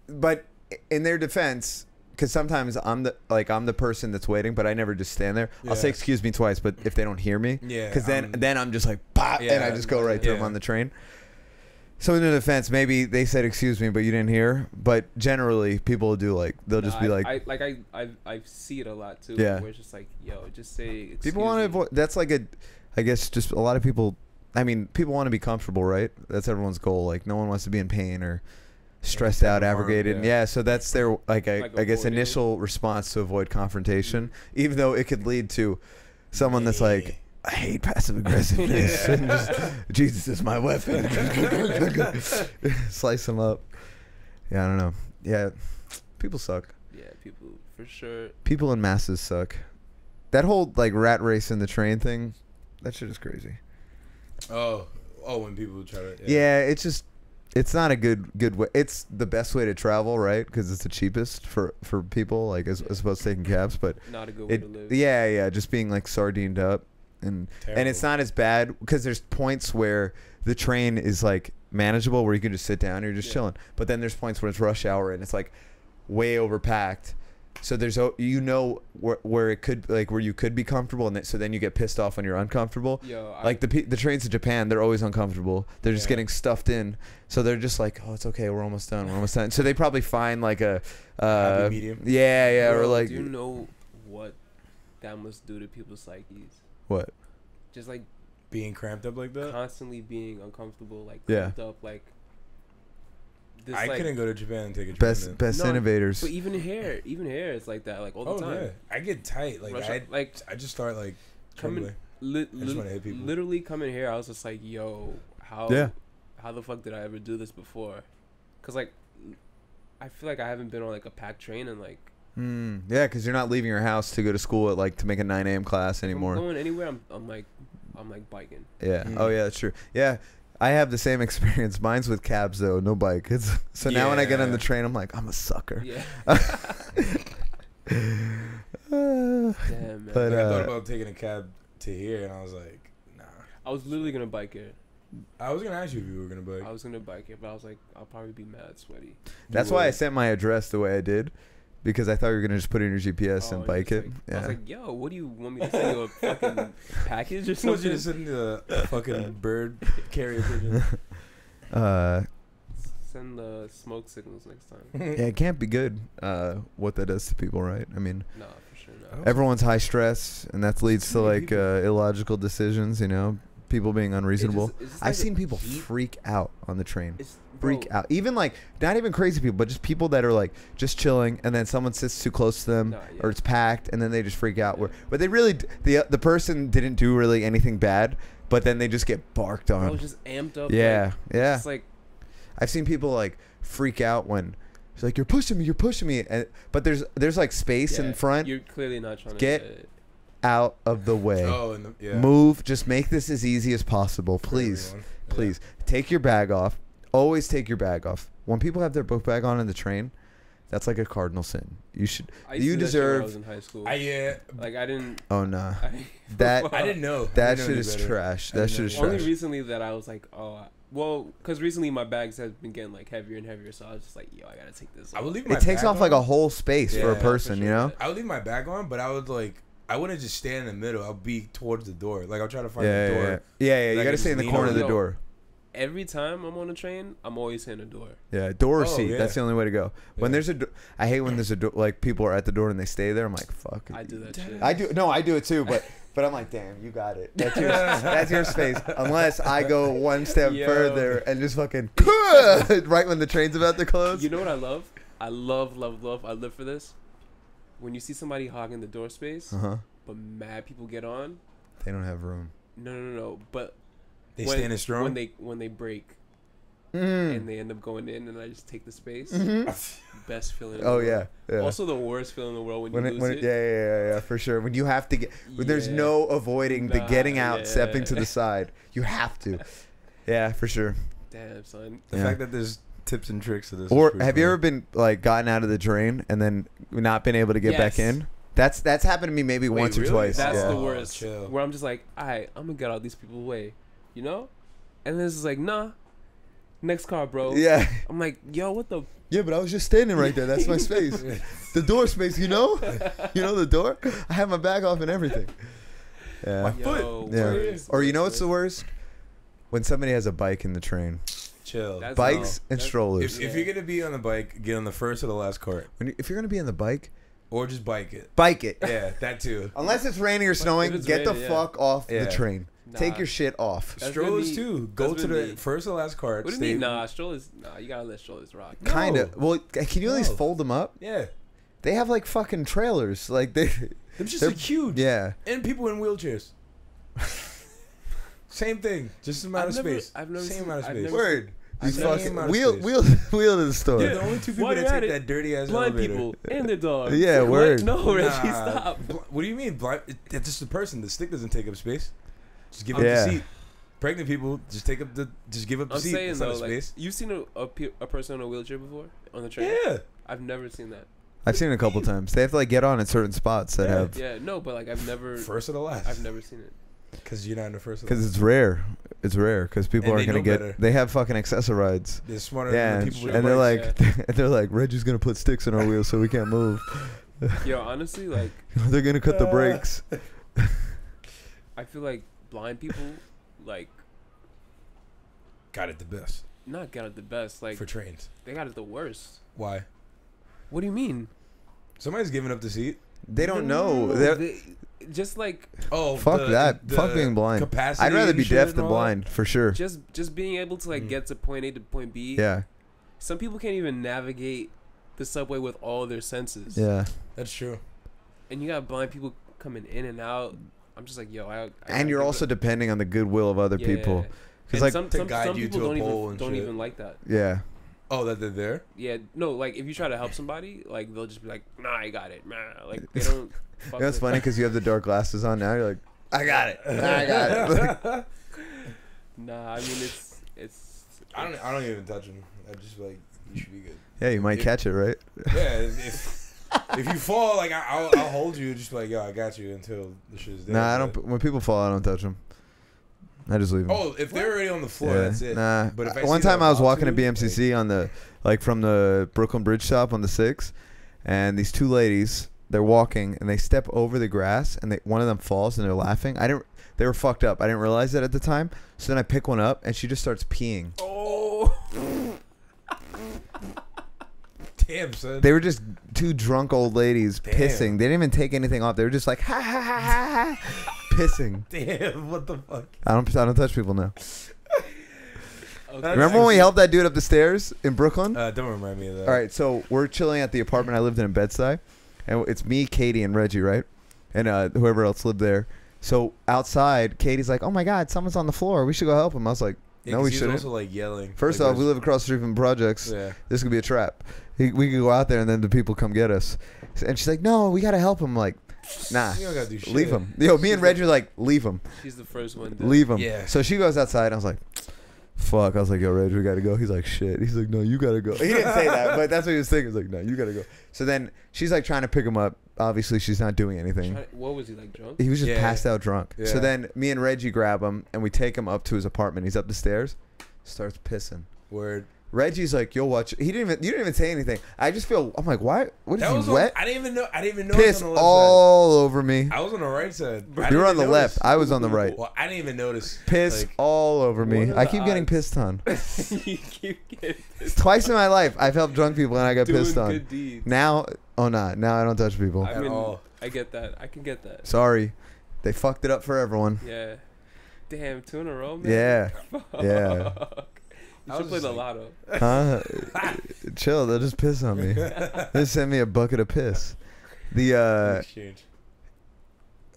but in their defense, because sometimes I'm the person that's waiting, but I never just stand there. I'll say excuse me twice, but if they don't hear me, because then I'm just like pop, and I just go right through them on the train. So in the defense, maybe they said excuse me, but you didn't hear. But generally, people do they'll just be like, I see it a lot too. Yeah. Where it's just like, yo, just say excuse people want to avoid. That's like I guess just a lot of people. I mean, people want to be comfortable, right? That's everyone's goal. Like no one wants to be in pain or stressed out, aggravated. Yeah, so that's their I guess initial response to avoid confrontation, even though it could lead to someone that's like, I hate passive aggressiveness. And just, Jesus is my weapon. Slice them up. Yeah, I don't know. Yeah, people suck. Yeah, people for sure. People in masses suck. That whole rat race in the train thing, that shit is crazy. Oh, when people try to. Yeah, it's just. It's not a good way. It's the best way to travel, right? Because it's the cheapest for people, as opposed to taking cabs. But not a good way to live. Yeah, just being sardined up, and it's not as bad because there's points where the train is manageable, where you can just sit down, and you're just chilling. But then there's points where it's rush hour and it's way overpacked. So there's where it could where you could be comfortable, and so then you get pissed off when you're uncomfortable. The trains to Japan, they're always uncomfortable. They're just getting stuffed in, so they're just oh, it's okay, we're almost done. So they probably find a happy medium. Yeah, Bro, or do you know what that must do to people's psyches? What? Just being cramped up like that, constantly being uncomfortable, cramped up, This, I couldn't go to Japan and take a train. Best innovators. But even here, it's like that, all the time. Yeah. I get tight. I just start coming. I just want to hit people. Literally coming here, I was just like, yo, how the fuck did I ever do this before? Cause I feel like I haven't been on a packed train in yeah, because you're not leaving your house to go to school at to make a 9 a.m. class anymore. If I'm going anywhere, I'm biking. Yeah. Oh yeah, that's true. Yeah. I have the same experience. Mine's with cabs though, no bike. So now when I get on the train, I'm like, I'm a sucker. Yeah. Damn, man. But I thought about taking a cab to here, and I was like, nah. I was literally gonna bike here. I was gonna ask you if you were gonna bike. I was gonna bike here, but I was like, I'll probably be mad sweaty. That's why I sent my address the way I did. Because I thought you were gonna just put it in your GPS and bike it. I was like, "Yo, what do you want me to send you a fucking package or something?" I want you to send me a fucking bird carrier pigeon. Send the smoke signals next time. Yeah, it can't be good. What that does to people, right? I mean, no, for sure not. Everyone's high stress, and that leads to illogical decisions. People being unreasonable. I've seen people freak out on the train. Freak out. Even not even crazy people, but just people that are just chilling, and then someone sits too close to them, or it's packed, and then they just freak out. But they really, the person didn't do really anything bad, but then they just get barked on. I was just amped up. Yeah, yeah. It's I've seen people freak out when it's you're pushing me, but there's space in front. You're clearly not trying to get out of the way. Oh, move. Just make this as easy as possible, please. Please take your bag off. Always take your bag off. When people have their book bag on in the train, that's a cardinal sin. You should. You deserve. I was in high school. I didn't. Oh nah. I didn't know. That shit is trash. That shit is trash. Only recently that I was because recently my bags have been getting heavier and heavier, so I was just yo, I gotta take this off. I would leave my it takes bag off on. A whole space for a person, for sure. I would leave my bag on, but I would I wouldn't just stand in the middle. I'll be towards the door. I'll try to find the door. Yeah. You gotta stay in the corner of the door. Every time I'm on a train, I'm always in a door. Yeah, door or seat. Yeah. That's the only way to go. When there's a I hate when there's a door, people are at the door and they stay there. I'm like, fuck. I do that shit. I do it too, but I'm like, damn, you got it. That's your space. Unless I go one step further and just fucking right when the train's about to close. You know what I love? I love. I live for this. When you see somebody hogging the door space, but mad people get on. They don't have room. No. But they standing strong when they break and they end up going in, and I just take the space. Best feeling. In the world. Yeah. Also, the worst feeling in the world when you lose it. Yeah, for sure. When you have to get, when there's no avoiding the getting out, stepping to the side. You have to. Yeah, for sure. Damn, son. The fact that there's tips and tricks to this. Or have you ever been gotten out of the train and then not been able to get back in? That's happened to me maybe once or twice. That's the worst. Where I'm just all right, I'm gonna get all these people away, and then it's just nah, Next car, bro. Yeah. I'm like, yo, what the? Yeah, but I was just standing right there. That's my space. The door space, you know? You know the door? I have my bag off and everything. Yeah. My Yo, foot. Yeah. worst, Or you know what's worst, the worst? When somebody has a bike in the train. Chill. That's- Bikes no, and that's- strollers. If you're gonna be on the bike, get on the first or the last cart, If you're going to be on the bike, or just bike it. bike it. Yeah, that too. Unless it's raining or snowing, it's get the raining, yeah. fuck off Yeah. the train. Nah. Take your shit off. That's Strollers been me. too. Go That's to been the me. first or last cart. What do you stay- mean? Nah, strollers. Nah, you gotta let strollers rock. No. Kind of. Well, can you at least No. fold them up? Yeah. They have like fucking trailers. Like they. Them just They're- like huge. Yeah. And people in wheelchairs. Same thing. Just amount of space. I've never Same seen- amount of I've space. never- Word. You I've never fucking seen wheel to the store. They're the only two people While that you're at take it, that dirty ass Blind elevator. people and their dog. Yeah, What? word. No, Reggie, Nah, stop. What do you mean? Blind? It's just a person. The stick doesn't take up space. Just give up Yeah. the seat. Pregnant people just give up the I'm seat. saying It's not though, a like, space. you've seen a person in a wheelchair before on the train? Yeah. I've never seen that. I've seen it a couple times. They have to like get on at certain spots that Yeah. have Yeah, no, but like I've never First or the last. I've never seen it. Because you're not in the first or the because last. it's rare. It's rare because people And aren't they gonna know get. better. They have fucking Accessorides. They're smarter Yeah, than and, the people with they're bikes. like, they're like, Reggie's gonna put sticks in our wheels so we can't move. Yo, honestly, like They're gonna cut the brakes. I feel like blind people like got it the best not got it the best. Like for trains. they got it the worst. Why? What do you mean? Somebody's giving up the seat. They don't know. No, They're- they- just like Oh, Fuck that. Fuck being blind. Capacity I'd rather be and shit deaf and than all that. blind for sure. just being able to like get to point A to point B. Yeah, Some people can't even navigate the subway with all their senses. yeah. That's true. And you got blind people coming in and out. I'm just like, yo, I And gotta you're give also it- depending on the goodwill of other people. And Because like, some guide you people to a don't pole even and don't shit. even like that. yeah, Oh, that they're there? Yeah, no, like if you try to help somebody, like they'll just be like, nah, I got it, nah. Like they don't. Fuck you know, it's with- funny because you have the dark glasses on now. You're like, I got it. I got it. Nah, I mean it's. I don't even touch them. I just like, you should be good. Yeah, you might catch it, right? Yeah, if you fall, like I'll hold you, just be like, yo, I got you until the shit's there. Nah, I but- don't. When people fall, I don't touch them. I just leave them. Oh, if they're already on the floor, Yeah. that's it. Nah. But if I One see time that I was walking to box, BMCC on the from the Brooklyn Bridge stop on the 6, and these two ladies, they're walking and they step over the grass and one of them falls and they're laughing. They were fucked up. I didn't realize that at the time. So then I pick one up and she just starts peeing. Oh. damn, son. They were just two drunk old ladies Damn. pissing. They didn't even take anything off. They were just like ha ha ha ha ha pissing. Damn, what the fuck? I don't touch people now. Okay. Remember when we helped that dude up the stairs in Brooklyn? Don't remind me of that. All right, so we're chilling at the apartment I lived in Bed-Stuy, and it's me, Katie, and Reggie, right? And whoever else lived there. So outside, Katie's like, "Oh my God, someone's on the floor. We should go help him." I was like, Yeah, "No, we 'cause he's shouldn't." also like yelling. First like, off, we live across the street from projects. Yeah. This could be a trap. We could go out there, and then the people come get us. And she's like, "No, we gotta help him." I'm like, nah, You don't gotta do shit. leave him. Yo, me and Reggie are like, leave him, She's the first one. To, leave him. Yeah. So she goes outside. I was like, fuck. I was like, yo, Reg, we gotta go. He's like, shit. He's like, no, you gotta go. He didn't say that, but that's what he was thinking. He's like, no, you gotta go. So then she's like trying to pick him up. Obviously, she's not doing anything. What was he like, drunk? He was just Yeah. passed out drunk. Yeah. So then me and Reggie grab him and we take him up to his apartment. He's up the stairs, starts pissing. Word. Reggie's like, you'll watch. You didn't even say anything. I just feel. I'm like, why? What is That was he wet? I didn't even know. I didn't even know. Piss it was on the left all over me. side. I was on the right side. I You didn't were on even the left. notice. I was on the right. Well, I didn't even notice. Piss Like, all over me. What are I the keep getting odds? pissed on. You keep getting Twice in my life, I've helped drunk people and I got doing pissed on. good deeds. Now, now I don't touch people. I At mean, all. I get that. I can get that. Sorry, they fucked it up for everyone. Yeah. Damn, 2 in a row, man. Yeah, yeah. You I should was play just the like- lotto. Huh? Chill. They'll just piss on me. They send me a bucket of piss. The Exchange.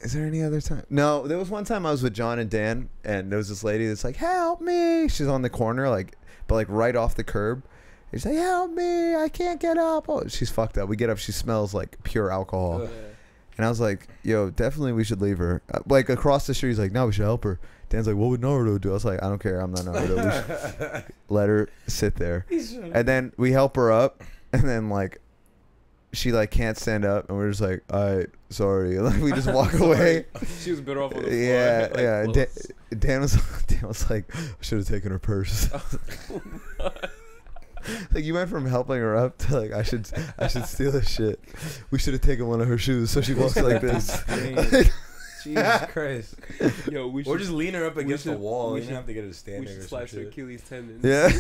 is there any other time? No, there was one time I was with John and Dan, and there was this lady that's like, "Help me!" She's on the corner, but right off the curb. She's like, "Help me! I can't get up." Oh, she's fucked up. We get up. She smells like pure alcohol. Ugh. Yeah. And I was like, yo, definitely we should leave her. Like across the street, he's like, no, we should help her. Dan's like, what would Naruto do? I was like, I don't care. I'm not Naruto. We should let her sit there. And then we help her up. And then like, she like can't stand up, and we're just like, all right, sorry. And, like, we just walk away. She was better off on the floor. Yeah, like, yeah. close. Dan was like, I should have taken her purse. Like, you went from helping her up to like, I should steal this shit. We should have taken one of her shoes so she walks like this. Jesus Christ. Yo, we should, Or just lean her up against the wall. we You don't have to get her standing we or should some slice her shit. Achilles tendon. Yeah.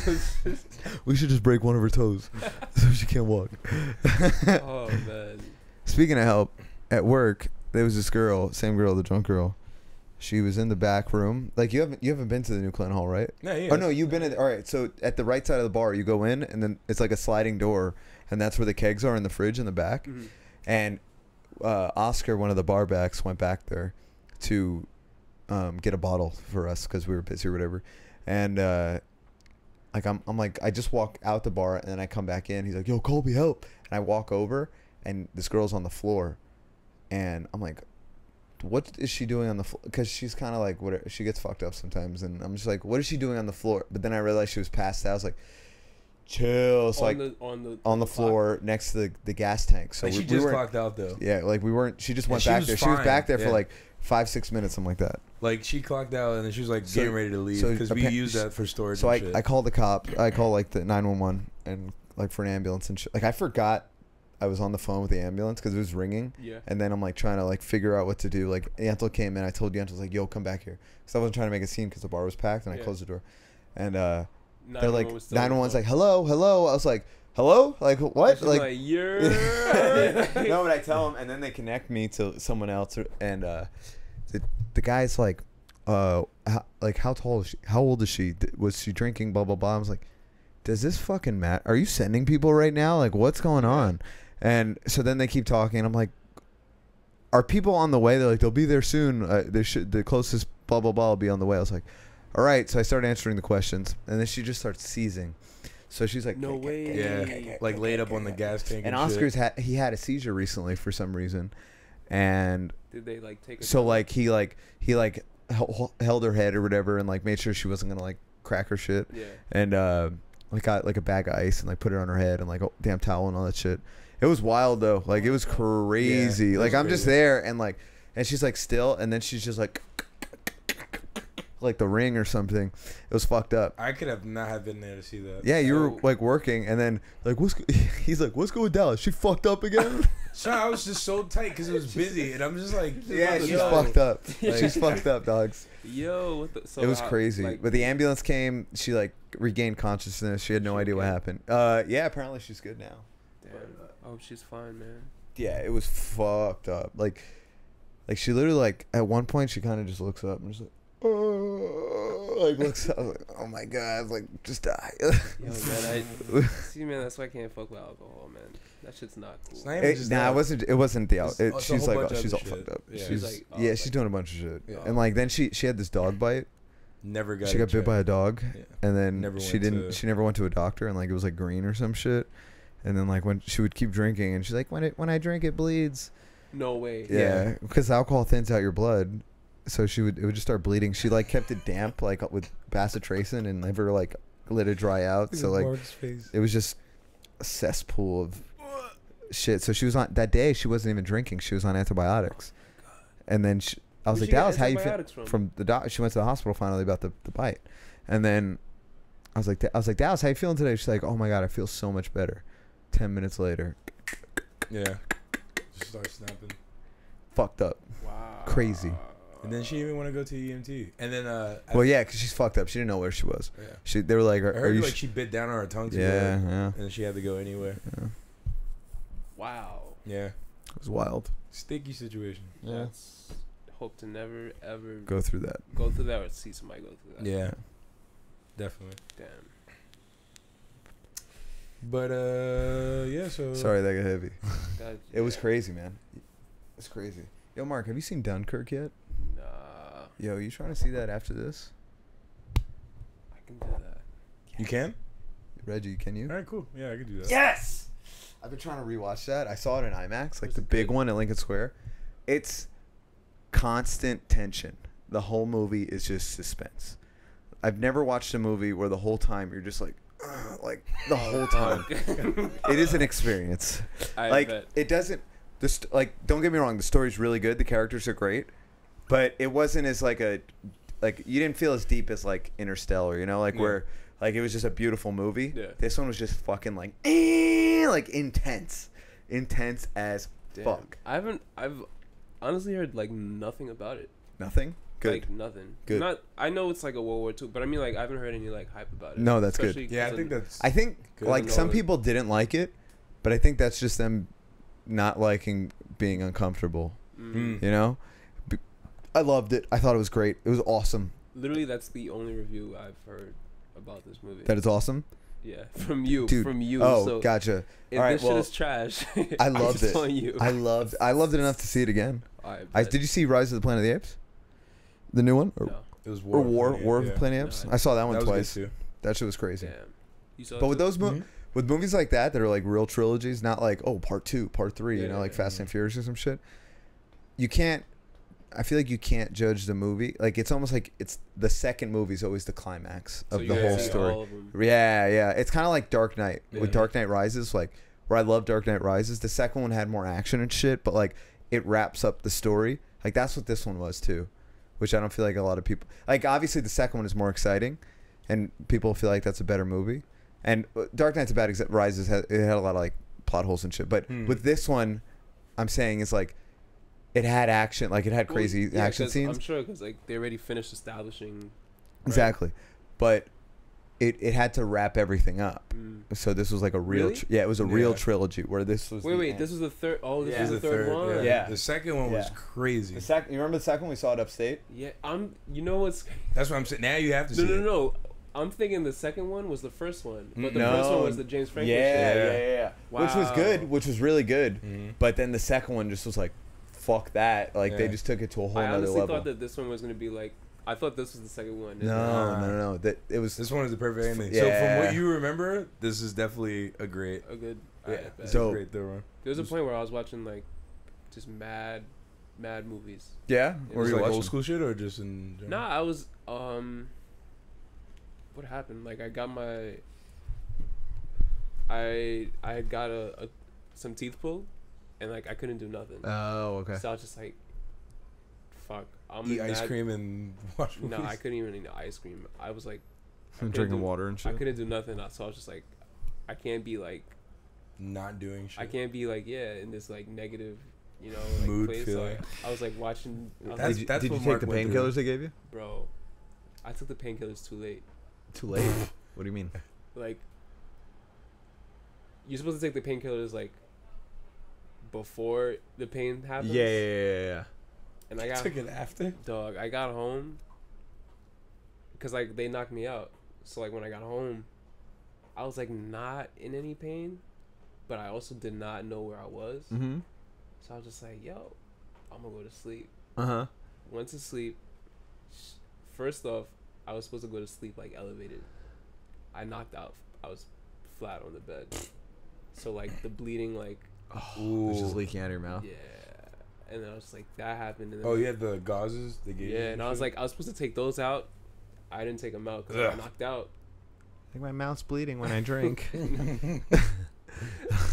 We should just break one of her toes so she can't walk. Oh man. Speaking of help, at work there was this girl, same girl, the drunk girl. She was in the back room. Like, you haven't been to the new Clinton Hall, right? No, yeah. Oh no, you've been in. All right, so at the right side of the bar, you go in, and then it's like a sliding door, and that's where the kegs are in the fridge in the back. Mm-hmm. And Oscar, one of the bar backs, went back there to get a bottle for us because we were busy or whatever. And like I'm like, I just walk out the bar, and then I come back in. He's like, "Yo, Colby, help!" And I walk over, and this girl's on the floor, and I'm like, what is she doing on the floor? Because she's kind of like, what, she gets fucked up sometimes, and I'm just like, what is she doing on the floor? But then I realized she was passed out. I was like, chill. So on the floor next to the gas tank. So like, we she just weren't, clocked out though. yeah, like we weren't. She just went she back was there. She was fine. back there for Yeah. like 5-6 minutes, something like that. Like, she clocked out and then she was like So- getting ready to leave so because we appa- use that for storage. So and shit. I called the cops. I called like the 911 and like for an ambulance and shit. Like, I forgot I was on the phone with the ambulance because it was ringing. Yeah. And then I'm like trying to like figure out what to do. Like, Antle came in. I told Antle, like, yo, come back here, because I wasn't trying to make a scene because the bar was packed, and I Yeah. closed the door. And they're 911 like, was still on the 911's phone. like, hello. I was like, hello, like what? She's Like, you're. no, but I tell them, and then they connect me to someone else, and the guy's like, how tall is she? How old is she? Was she drinking? Blah blah blah. I was like, does this fucking matter? Are you sending people right now? Like, what's going on? And so then they keep talking. I'm like, are people on the way? They're like, they'll be there soon. The closest blah blah blah will be on the way. I was like, all right. So I started answering the questions, and then she just starts seizing. So she's like, No way. yeah, like laid up on the gas tank. and shit. Oscar's he had a seizure recently for some reason, and Did they like take? so like he held her head or whatever, and like made sure she wasn't gonna like crack her shit, Yeah. and like got like a bag of ice and like put it on her head and like a damn towel and all that shit. It was wild though. Like, it was crazy. Yeah, it like, was I'm just crazy. there, and like, and she's like still, and then she's just like the Ring or something. It was fucked up. I could have not have been there to see that. Yeah, you were So- like working, and then like he's like, what's good with Dallas? She fucked up again? So I was just so tight because it was busy, and I'm just like, Yeah, she's yo. fucked up. Like- She's fucked up, dogs. Yo, what the? So It was how- crazy. like, But the ambulance came. She like regained consciousness. She had no She idea what okay? happened. Yeah, apparently she's good now. damn. Oh, she's fine, man. Yeah, it was fucked up. Like she literally, like, at one point she kind of just looks up and just like, oh, like looks up, like, oh my god, like, just die. Yo, man, see, man, that's why I can't fuck with alcohol, man. That shit's not cool. It's not even just that. It wasn't the It's- out. it's a She's whole like, bunch of she's all other fucked shit. up. Yeah. She's Like, oh, yeah, like- she's doing a bunch of shit. Yeah. And like then she had this dog bite. Never got. She got bit by a dog, Yeah. and then Never she went didn't. to- She never went to a doctor, and like it was like green or some shit. And then like when she would keep drinking, and she's like, when I drink, it bleeds. No way. Yeah, because alcohol thins out your blood, so it would just start bleeding. She like kept it damp, like with bacitracin, and never like let it dry out. So like it was just a cesspool of shit. So she was on that day. She wasn't even drinking. She was on antibiotics, and then I was Where'd like, she get Dallas, how you feel? antibiotics From the doc. She went to the hospital finally about the bite, and then I was like, Dallas, how you feeling today? She's like, oh my god, I feel so much better. 10 minutes later, Yeah. Just start snapping. fucked up, Wow. crazy. And then she didn't even want to go to EMT. And then Well, yeah, because she's fucked up. She didn't know where she was. yeah. They were like, I are heard you? like she bit down on her tongue too. Yeah, hard, yeah, And she had to go anywhere. yeah. Wow. Yeah. It was wild. Sticky situation. That's hope to never ever Go through that. go through that or see somebody go through that. Yeah. Definitely. Damn. But yeah, so Sorry, that got heavy. That, It was crazy, man. It's crazy. Yo, Mark, have you seen Dunkirk yet? Nah, Yo, you trying to see that after this? I can do that. You can? Reggie, can you? Alright, cool. Yeah, I could do that. Yes! I've been trying to rewatch that. I saw it in IMAX, like Was the it big good? one at Lincoln Square. It's constant tension. The whole movie is just suspense. I've never watched a movie where the whole time you're just like, like the whole time. It is an experience. I Like bet. it doesn't. Like don't get me wrong, the story's really good. The characters are great, but it wasn't as like you didn't feel as deep as like Interstellar. You know, like where like it was just a beautiful movie. Yeah. This one was just fucking like intense as Damn. fuck. I've honestly heard like nothing about it. Nothing. Good. Like nothing. Good. Not. I know it's like a World War II, but I mean like I haven't heard any like hype about it. No, that's good. Especially Yeah, I 'cause think of- that's. I think Good. like some Nolan. people didn't like it, but I think that's just them not liking being uncomfortable. Mm. You know, I loved it. I thought it was great. It was awesome. Literally, that's the only review I've heard about this movie. That is awesome. Yeah, from you, Dude. from you. Oh, so gotcha. if All right, this well, shit is trash, I I'm loved just it. telling you. I loved it enough to see it again. I Did you see Rise of the Planet of the Apes? The new one? Or, No. It was or War War of the Planet of the Apes? No, I saw that one That was twice. good too. That shit was crazy. Damn. You saw But it with too? those with movies like that are like real trilogies, not like part 2, part 3, you know, like Yeah. Fast and Furious or some shit. You can't. I feel like you can't judge the movie. Like it's almost like it's the second movie is always the climax So of you the gotta whole see story. all of 'em. Yeah. It's kind of like Dark Knight. Yeah. With Dark Knight Rises, like where I love Dark Knight Rises. The second one had more action and shit, but like it wraps up the story. Like that's what this one was too, which I don't feel like a lot of people like. Obviously, the second one is more exciting, and people feel like that's a better movie. And Dark Knight's a bad example. Rises it had a lot of like plot holes and shit. But with this one, I'm saying it's like it had action, like it had crazy yeah, action 'cause scenes. I'm sure because like they already finished establishing. Right? Exactly, but it had to wrap everything up. So this was like a real, Really? it was a real Yeah. trilogy where this was. the Wait, end. this was the third. Oh, this Yeah. was the third one. Yeah. Yeah. The second one was Yeah. crazy. The second, you remember the second one? We saw it upstate. Yeah, You know what's? That's what I'm saying. Now you have to No, see it. no. I'm thinking the second one was the first one, but the No. first one was the James Franco Yeah, shit. yeah. Which was Wow. good, which was really good. Mhm. But then the second one just was like, fuck that. Like they Yeah. just took it to a whole I nother honestly level. thought that this one was gonna be like. I thought this was the second one. No. That it was. This one is the perfect ending. Yeah. So from what you remember, this is definitely a great. A good. Yeah, alright, bet. it's So- a great third one. There was a point where I was watching like, just mad movies. Yeah. It Or Was you it like watching? old school shit or just in general? Nah, I was what happened? Like I got my. I had got some teeth pulled, and like I couldn't do nothing. Oh, okay. So I was just like, fuck. I'm Eat in ice mad- cream and watch movies. No, I couldn't even eat ice cream. I was like, I I'm couldn't drinking do- water and I shit. couldn't do nothing. So I was just like, I can't be like, Not doing shit. I can't be like, in this like negative, like Mood place. feeling. So I was like watching. I was That's- like, that's Did you what take Mark the went through. painkillers they gave you? bro, I took the painkillers too late. Too late. What do you mean? Like, you're supposed to take the painkillers like before the pain happens. Yeah. And I got Took it after. dog. I got home because like they knocked me out. So like when I got home, I was like not in any pain, but I also did not know where I was. Mm-hmm. So I was just like, yo, I'm gonna go to sleep. Uh-huh. Went to sleep. First off, I was supposed to go to sleep like elevated. I knocked out. I was flat on the bed. So like the bleeding, like Oh, it's just leaking out of your mouth. yeah. And then I was like, that happened. And then Oh, you had the gauzes they gave you. yeah, and I was like, I was supposed to take those out. I didn't take them out because I Ugh. knocked out. I think my mouth's bleeding when I drink.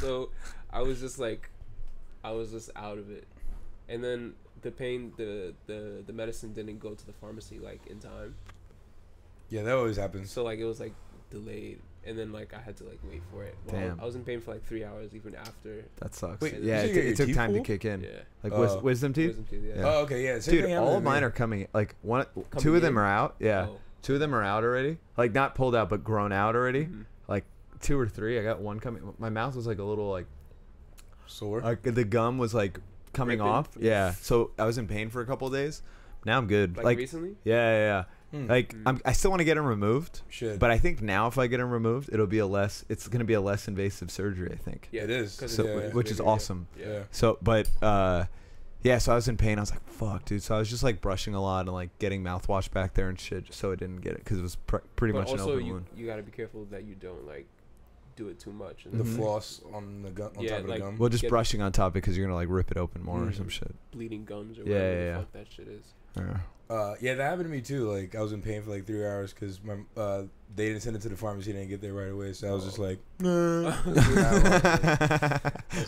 So I was just like, I was just out of it. And then the pain, the medicine didn't go to the pharmacy like in time. Yeah, that always happens. So like it was like delayed, and then like I had to like wait for it. Well, Damn. I was in pain for like 3 hours even after. That sucks. Wait, yeah, you it, get it your took teeth time to pulled? kick in. Yeah. Like Oh. wisdom teeth. Wisdom teeth, yeah. Yeah. Oh, okay, yeah. Same Dude, thing happened all to of mine me. are coming. Like two Coming of them in? are out. Yeah, Oh. 2 of them are out already. Like not pulled out, but grown out already. Mhm. Like 2 or 3. I got one coming. My mouth was like a little like Sore. the gum was like coming Ripping? off. Yeah, so I was in pain for a couple of days. Now I'm good. Like Like recently? yeah. Hmm. Like Mm. I still want to get them removed, Should. but I think now if I get them removed, it's gonna be a less invasive surgery. I think. Yeah, It is. 'cause So, it's which is bigger, yeah. awesome. Yeah. So, but yeah, so I was in pain. I was like, "Fuck, dude." So I was just like brushing a lot and like getting mouthwash back there and shit, just so I didn't get it because it was pretty But much an also open you wound. gotta be careful that you don't like do it too much. And the Mhm. floss on the gum, on Yeah, top of the like- gum. Well, just get- brushing on top because you're gonna like rip it open more or Mm. some shit. bleeding gums or Yeah, whatever yeah, the yeah. fuck that shit is. Yeah, that happened to me too. Like I was in pain for like 3 hours because my they didn't send it to the pharmacy. Didn't get there right away. So I was just like,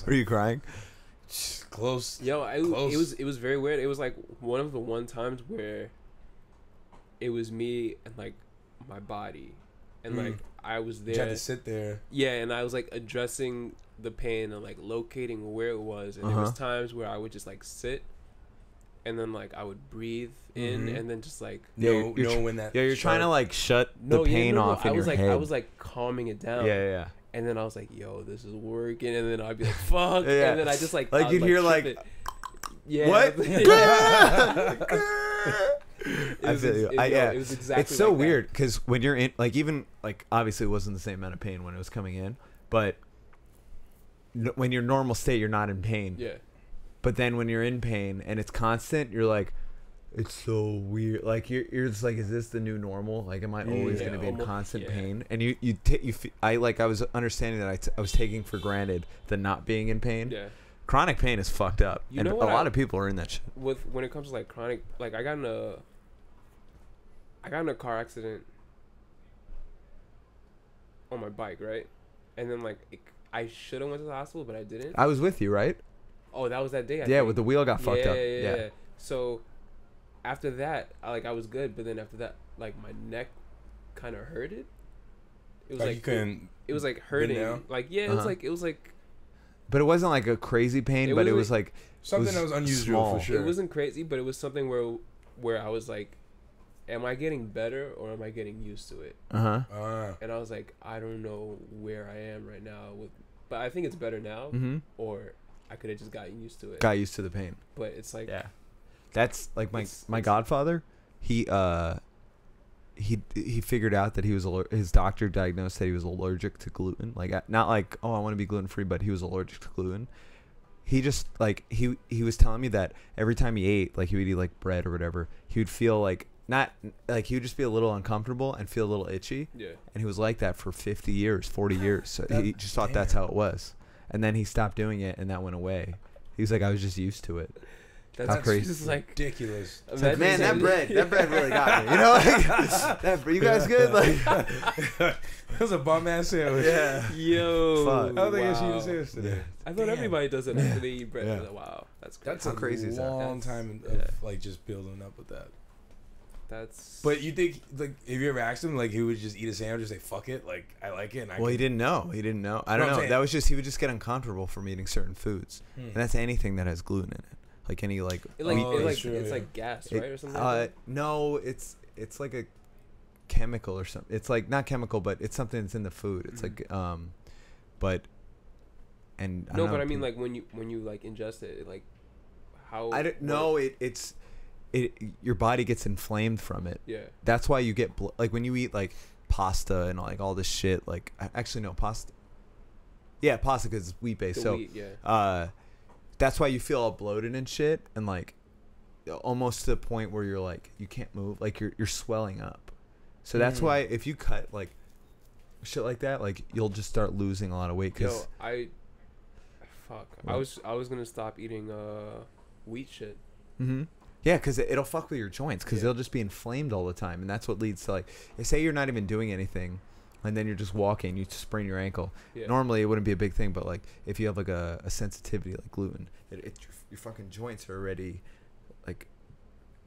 Were you crying? Close. Yo, Close. it was very weird. It was like one of the times where it was me and like my body, and like I was there. You had to sit there. Yeah, and I was like addressing the pain and like locating where it was, and there was times where I would just like sit, and then like I would breathe in, and then just like Know when that. Yeah, you're trying to like shut the pain off in your head. I was like calming it down. Yeah. And then I was like, yo, this is working. And then I'd be like, fuck. Yeah. And then I just like you'd hear like, it. Yeah. what? I feel you. Yeah, it was exactly. It's so like weird because when you're in, like, even like obviously it wasn't the same amount of pain when it was coming in, but when you're normal state, you're not in pain. Yeah. But then when you're in pain and it's constant, you're like, it's so weird. Like you're just like, is this the new normal? Like, am I always going to be in constant pain? And I was understanding that I was taking for granted the not being in pain. Yeah. Chronic pain is fucked up, and a lot of people are in that shit. When it comes to like chronic, like I got in a car accident on my bike, right? And then like I should have went to the hospital, but I didn't. I was with you, right? Oh, that was that day. I think. With the wheel got fucked up. Yeah. So after that, I was good, but then after that, like my neck kind of hurted. It was like it was like hurting. Like it was like. But it wasn't like a crazy pain, but it was like something that was unusual small. for sure. It wasn't crazy, but it was something where I was like, am I getting better or am I getting used to it? And I was like, I don't know where I am right now but I think it's better now, or I could have just gotten used to it. Got used to the pain. But it's like, yeah, that's like my godfather. He figured out that he was his doctor diagnosed that he was allergic to gluten. Like, not like, oh, I want to be gluten free, but he was allergic to gluten. He just like he was telling me that every time he ate, like he would eat like bread or whatever, he would feel like he would just be a little uncomfortable and feel a little itchy. Yeah. And he was like that for 50 years, 40 years. So he just thought that's how it was. And then he stopped doing it and that went away. He was like, I was just used to it. That's crazy. Just like ridiculous. Like, man, that bread really got me. You know, like, you guys good? Like, that was a bum ass sandwich. Yeah. Yo. Fuck. I don't think I should eat a sandwich today. I thought everybody does it after they eat bread. Yeah. Like, wow, that's crazy. That's how crazy is that? Long time of like just building up with that. That's. But you think, like, if you ever asked him, like, he would just eat a sandwich and say, "Fuck it," like, I like it. And he didn't know. I don't know. That was just, he would just get uncomfortable from eating certain foods, and that's anything that has gluten in it. Like any like, it's like gas, right, or something. Like that? No, it's like a chemical or something. It's like not chemical, but it's something that's in the food. It's like but and no, but I mean like when you like ingest it, like how I don't know. It's your body gets inflamed from it. Yeah, that's why you get like when you eat like pasta and like all this shit. Like actually no pasta. Yeah, pasta because it's wheat based. So that's why you feel all bloated and shit, and like almost to the point where you're like you can't move, like you're swelling up. So that's why if you cut like shit like that, like you'll just start losing a lot of weight. Cause I was gonna stop eating wheat shit. Yeah, because it'll fuck with your joints because they'll just be inflamed all the time, and that's what leads to like, say you're not even doing anything. And then you're just walking, you sprain your ankle. Yeah. Normally, it wouldn't be a big thing, but like if you have like a sensitivity like gluten, your fucking joints are already like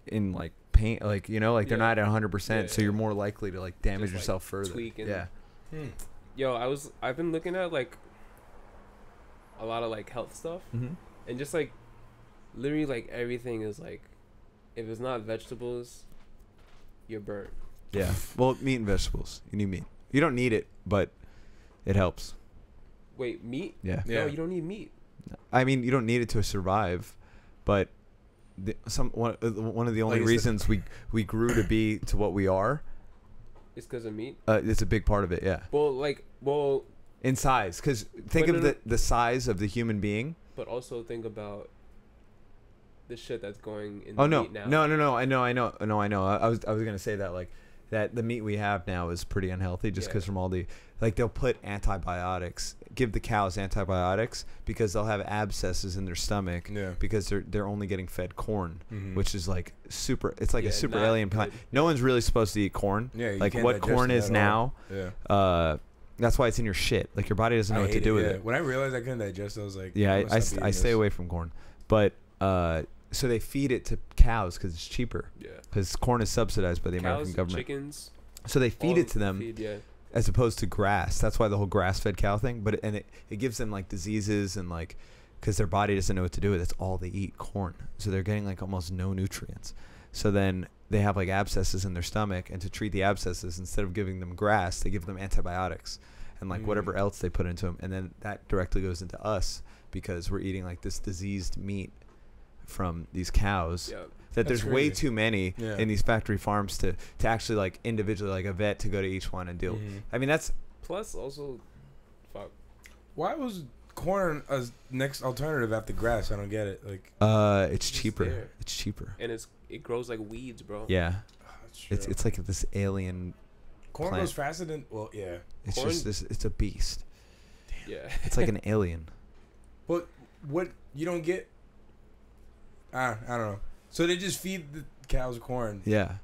in like pain, like they're not at 100%, so you're more likely to like damage just, yourself further. Yeah. Yo, I've been looking at like a lot of like health stuff, and just like literally like everything is like, if it's not vegetables, you're burnt. Yeah. Well, meat and vegetables. You need meat. You don't need it, but it helps. Wait, meat? Yeah. No, you don't need meat. I mean, you don't need it to survive, but one of the only reasons we grew to be to what we are is because of meat. It's a big part of it. Yeah. Well. In size, because think of the size of the human being. But also think about the shit that's going in the meat now. No. I know. I was gonna say that like. that the meat we have now is pretty unhealthy just Yeah. because from all the like they'll put antibiotics, give the cows antibiotics because they'll have abscesses in their stomach Yeah. because they're only getting fed corn, Mhm. which is like super. It's like Yeah, a super not alien plant. good. No one's really supposed to eat corn. Yeah, you like can't what digest corn it is at now. all. Yeah. That's why it's in your shit. Like your body doesn't know I what to hate do with yeah. it. When I realized I couldn't digest it, I was like, Yeah, I'm gonna I stop eating stay this. away from corn, but so they feed it to cows because it's cheaper. Yeah. Because corn is subsidized by the American Cows, government. chickens. So they feed all it to them feed, yeah. as opposed to grass. That's why the whole grass-fed cow thing. But it gives them like diseases and like because their body doesn't know what to do with it. That's all they eat, corn. So they're getting like almost no nutrients. So then they have like abscesses in their stomach, and to treat the abscesses, instead of giving them grass, they give them antibiotics and like whatever else they put into them, and then that directly goes into us because we're eating like this diseased meat from these cows. Yeah. That That's there's way crazy. too many Yeah. in these factory farms to actually like individually like a vet to go to each one and deal. Mhm. I mean that's Plus, also, fuck. Why was corn a next alternative after grass? I don't get it. Like, it's It's cheaper. there. It's cheaper. And it grows like weeds, bro. Yeah, that's true. it's like this alien. corn plant. goes faster than yeah. It's Corn- just this. It's a beast. Yeah. It's like an alien. But what you don't get? I don't know. So they just feed the cows corn Yeah.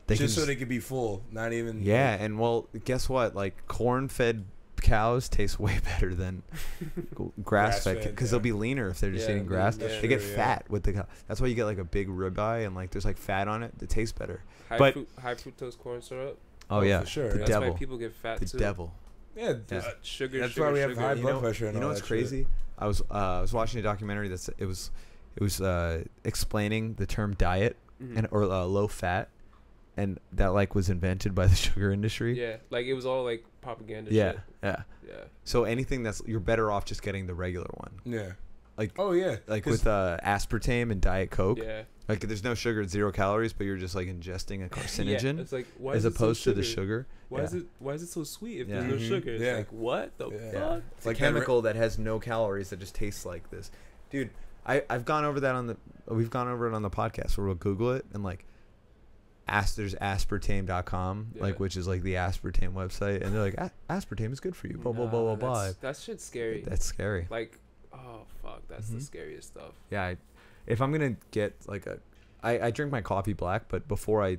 They just can so they could be full, not even. Yeah, and well, guess what? Like corn-fed cows taste way better than grass-fed Grass-fed, because yeah. they'll be leaner if they're just Yeah, eating grass. that's They get true, yeah. fat with the cow. That's why you get like a big ribeye and like there's like fat on it. It tastes better. High, But- high fructose corn syrup. Oh, yeah, for sure. the yeah. That's devil. why people get fat The too. devil. Yeah, Yeah. Sugar. That's sugar, why we have sugar. high You blood know- pressure. And You know all what's that crazy? I was watching a documentary it was explaining the term diet Mhm. and or low fat, and that like was invented by the sugar industry. Yeah, like it was all like propaganda. Yeah, Shit. yeah. Yeah. So anything that's you're better off just getting the regular one, Shit. Yeah. like Oh yeah. like 'Cause- with aspartame and Diet Coke. Yeah. Like there's no sugar, it's 0 calories, but you're just like ingesting a carcinogen Yeah. It's like why as is it so opposed to the sugar? sugar. Why Yeah. is it so sweet if Yeah. there's no Mhm. sugar? It's Yeah. like what the Yeah. fuck? It's Like a that chemical that has no calories that just tastes like this, dude. I've gone over that we've gone over it on the podcast where we'll Google it and like there's aspartame.com Yeah. like which is like the aspartame website, and they're like aspartame is good for you, blah blah blah blah blah. That shit's scary. That's scary. Like, oh fuck, that's the Mhm. scariest stuff. Yeah, if I'm gonna get like I drink my coffee black, but before I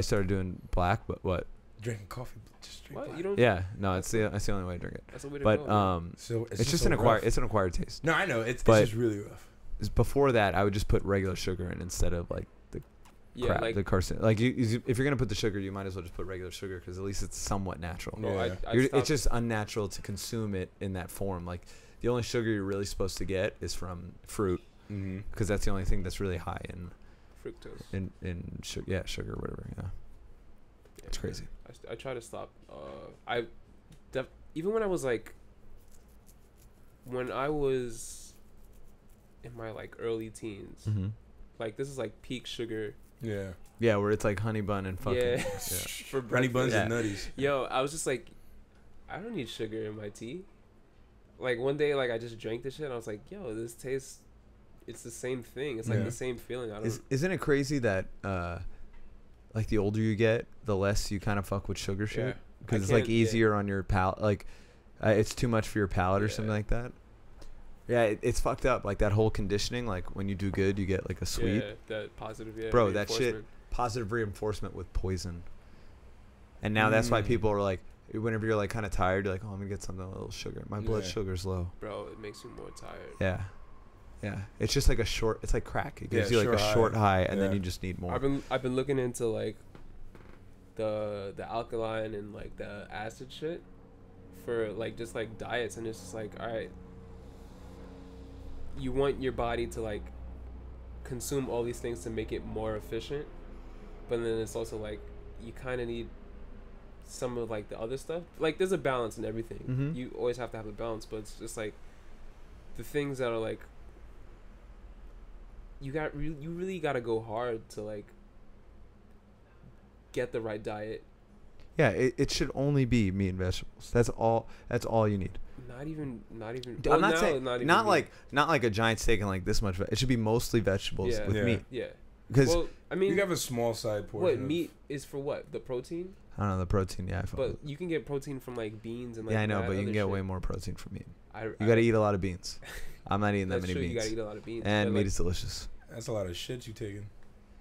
started doing black, but what? drinking coffee, just drink. What black. you don't? Yeah, no, that's the only way to drink it. That's the way to But go. man. So it's just so an acquired rough. it's an acquired taste. No, I know it's but- just really rough. Before that, I would just put regular sugar in instead of like yeah, crap, like the carcin. Like if you're gonna put the sugar, you might as well just put regular sugar because at least it's somewhat natural. bro, Yeah. I It's stopped- just unnatural to consume it in that form. Like the only sugar you're really supposed to get is from fruit Mm-hmm. because that's the only thing that's really high fructose. in sugar. Yeah, sugar, or whatever. Yeah, Yeah, it's crazy. I try to stop. Even when I was like, when I was in my like early teens, Mm-hmm. like this is like peak sugar. Yeah. Yeah, where it's like honey bun and fucking. Yeah. Yeah. For Honey buns breakfast. and nutties. Yo, I was just like, I don't need sugar in my tea. Like one day, like I just drank this shit, and I was like, yo, this tastes. It's the same thing. It's like Yeah. the same feeling. I don't. Isn't it crazy that like the older you get, the less you kind of fuck with sugar Yeah. shit? I Because it's like can't- yeah. easier on your palate. Like it's too much for your palate or Yeah. something like that. Yeah, it's fucked up. Like that whole conditioning. Like when you do good, you get like a sweet Yeah, that positive. Yeah, Bro, that shit- reinforcement. positive reinforcement with poison. And now that's why Mm. people are like, whenever you're like kind of tired, you're like, oh, I'm gonna get something with a little sugar. My blood Yeah. sugar's low. Bro, it makes you more tired. Yeah. Yeah. It's just like a short. It's like crack. It gives Yeah, you like a short short high. high, and then Yeah. you just need more. I've been looking into like the alkaline and like the acid shit for like just like diets, and it's just like, all right, you want your body to like consume all these things to make it more efficient, but then it's also like you kind of need some of like the other stuff. Like there's a balance in everything. Mhm. You always have to have a balance, but it's just like the things that are like you really got to go hard to like get the right diet. Yeah, it should only be meat and vegetables. That's all you need. Not even. I'm not saying not even not meat. like not like a giant steak and like this much. It should be mostly vegetables Yeah. with Yeah. meat. Yeah. Because Well, I mean, you have a small side portion. what of- meat is for what? The protein? I don't know the protein. Yeah, I fuck But with. you can get protein from like beans and like Yeah, I know, that but you other can get shit. way more protein from meat. You You gotta eat a lot of beans. I'm not eating that That's many true. You beans. gotta eat a lot of beans. And But, meat like, is delicious. That's a lot of shit you taking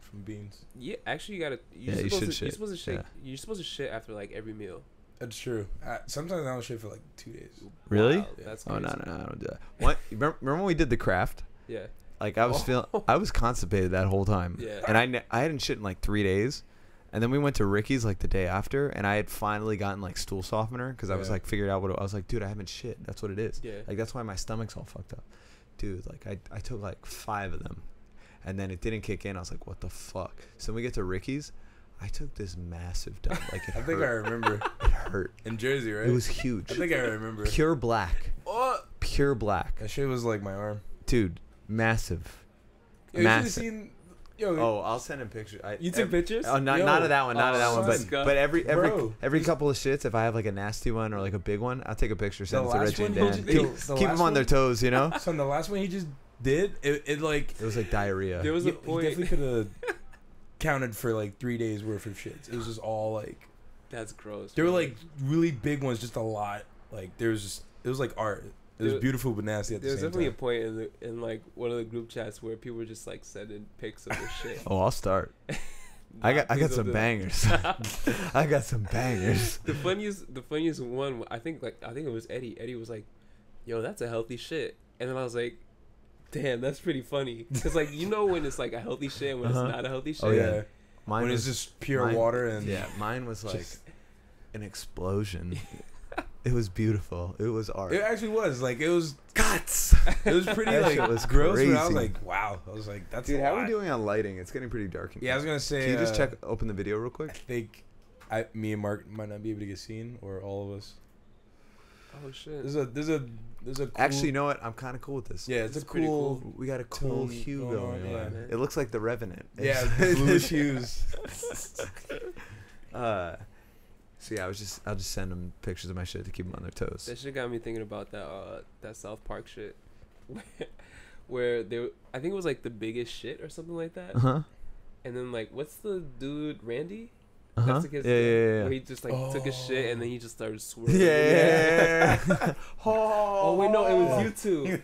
from beans. yeah, actually, you gotta. Yeah, you should shit. You're supposed to shit. Yeah. You're supposed to shit after like every meal. That's true. Sometimes I don't shit for like 2 days. Really? Wow, that's Oh crazy. no, I don't do that. What? Remember when we did the craft? Yeah. Like I was I was constipated that whole time. Yeah. And I hadn't shit in like 3 days. And then we went to Ricky's like the day after, and I had finally gotten like stool softener because I was Yeah. like figured out I was like, dude, I haven't shit. That's what it is. Yeah. Like that's why my stomach's all fucked up, dude. Like I took like 5 of them, and then it didn't kick in. I was like, what the fuck? So when we get to Ricky's, I took this massive dump. Like it I think I hurt. remember. It hurt. In Jersey, right? It was huge. I think I remember. Pure black. Oh, Pure black, that shit was like my arm. dude. Massive. Yo, you should have Massive. seen. Yo, Oh, I'll send him pictures. You took pictures? Oh, not Yo. not of that one, not of that Oh, one, son. but every Bro. couple of shits, if I have like a nasty one or like a big one, I'll take a picture, send it to last Reggie and one Dan. he Keep, just- the keep last them on their one- toes, you know. son, the last one he just did, it like It was like diarrhea. There was he a point. definitely could have counted for like 3 days worth of shits. It was just all like That's gross. there were man. like really big ones, just a lot. Like there was just it was like art. It was There- beautiful but nasty at the There's same definitely time. a point in like one of the group chats where people were just like sending pics of this shit. Oh, I'll start. I Nah, got please don't some do that. bangers. I got some bangers. The funniest one, I think it was Eddie. Eddie was like, "Yo, that's a healthy shit," and then I was like, "Damn, that's pretty funny." Because like when it's like a healthy shit and when Uh-huh. it's not a healthy shit. Oh, yeah. Yeah, Mine when was it's just pure mine- water and yeah, mine was like just- an explosion. It was beautiful. It was art. it actually was like it was Guts. it was pretty That like shit was gross. But I was crazy. like, wow. I was like, that's Dude, a how are lot. we doing on lighting? It's getting pretty dark. in Yeah, I was here. gonna say. Can you just open the video real I quick? think me and Mark might not be able to get seen, or all of us. Oh shit. There's a cool, Actually, you know what? I'm kind of cool with this. yeah, it's a It's pretty cool. cool. We got a cool tone hue going going on, yeah. on. It looks like the Revenant. Yeah, bluish hues. So yeah, I'll just send them pictures of my shit to keep them on their toes. That shit got me thinking about that South Park shit, where I think it was like the biggest shit or something like that. Uh huh. And then like, what's the dude Randy? Uh huh. That's the kid's Yeah, name, yeah, Where he just like took a shit and then he just started yeah. swirling. Yeah. Oh wait, no, it was you two.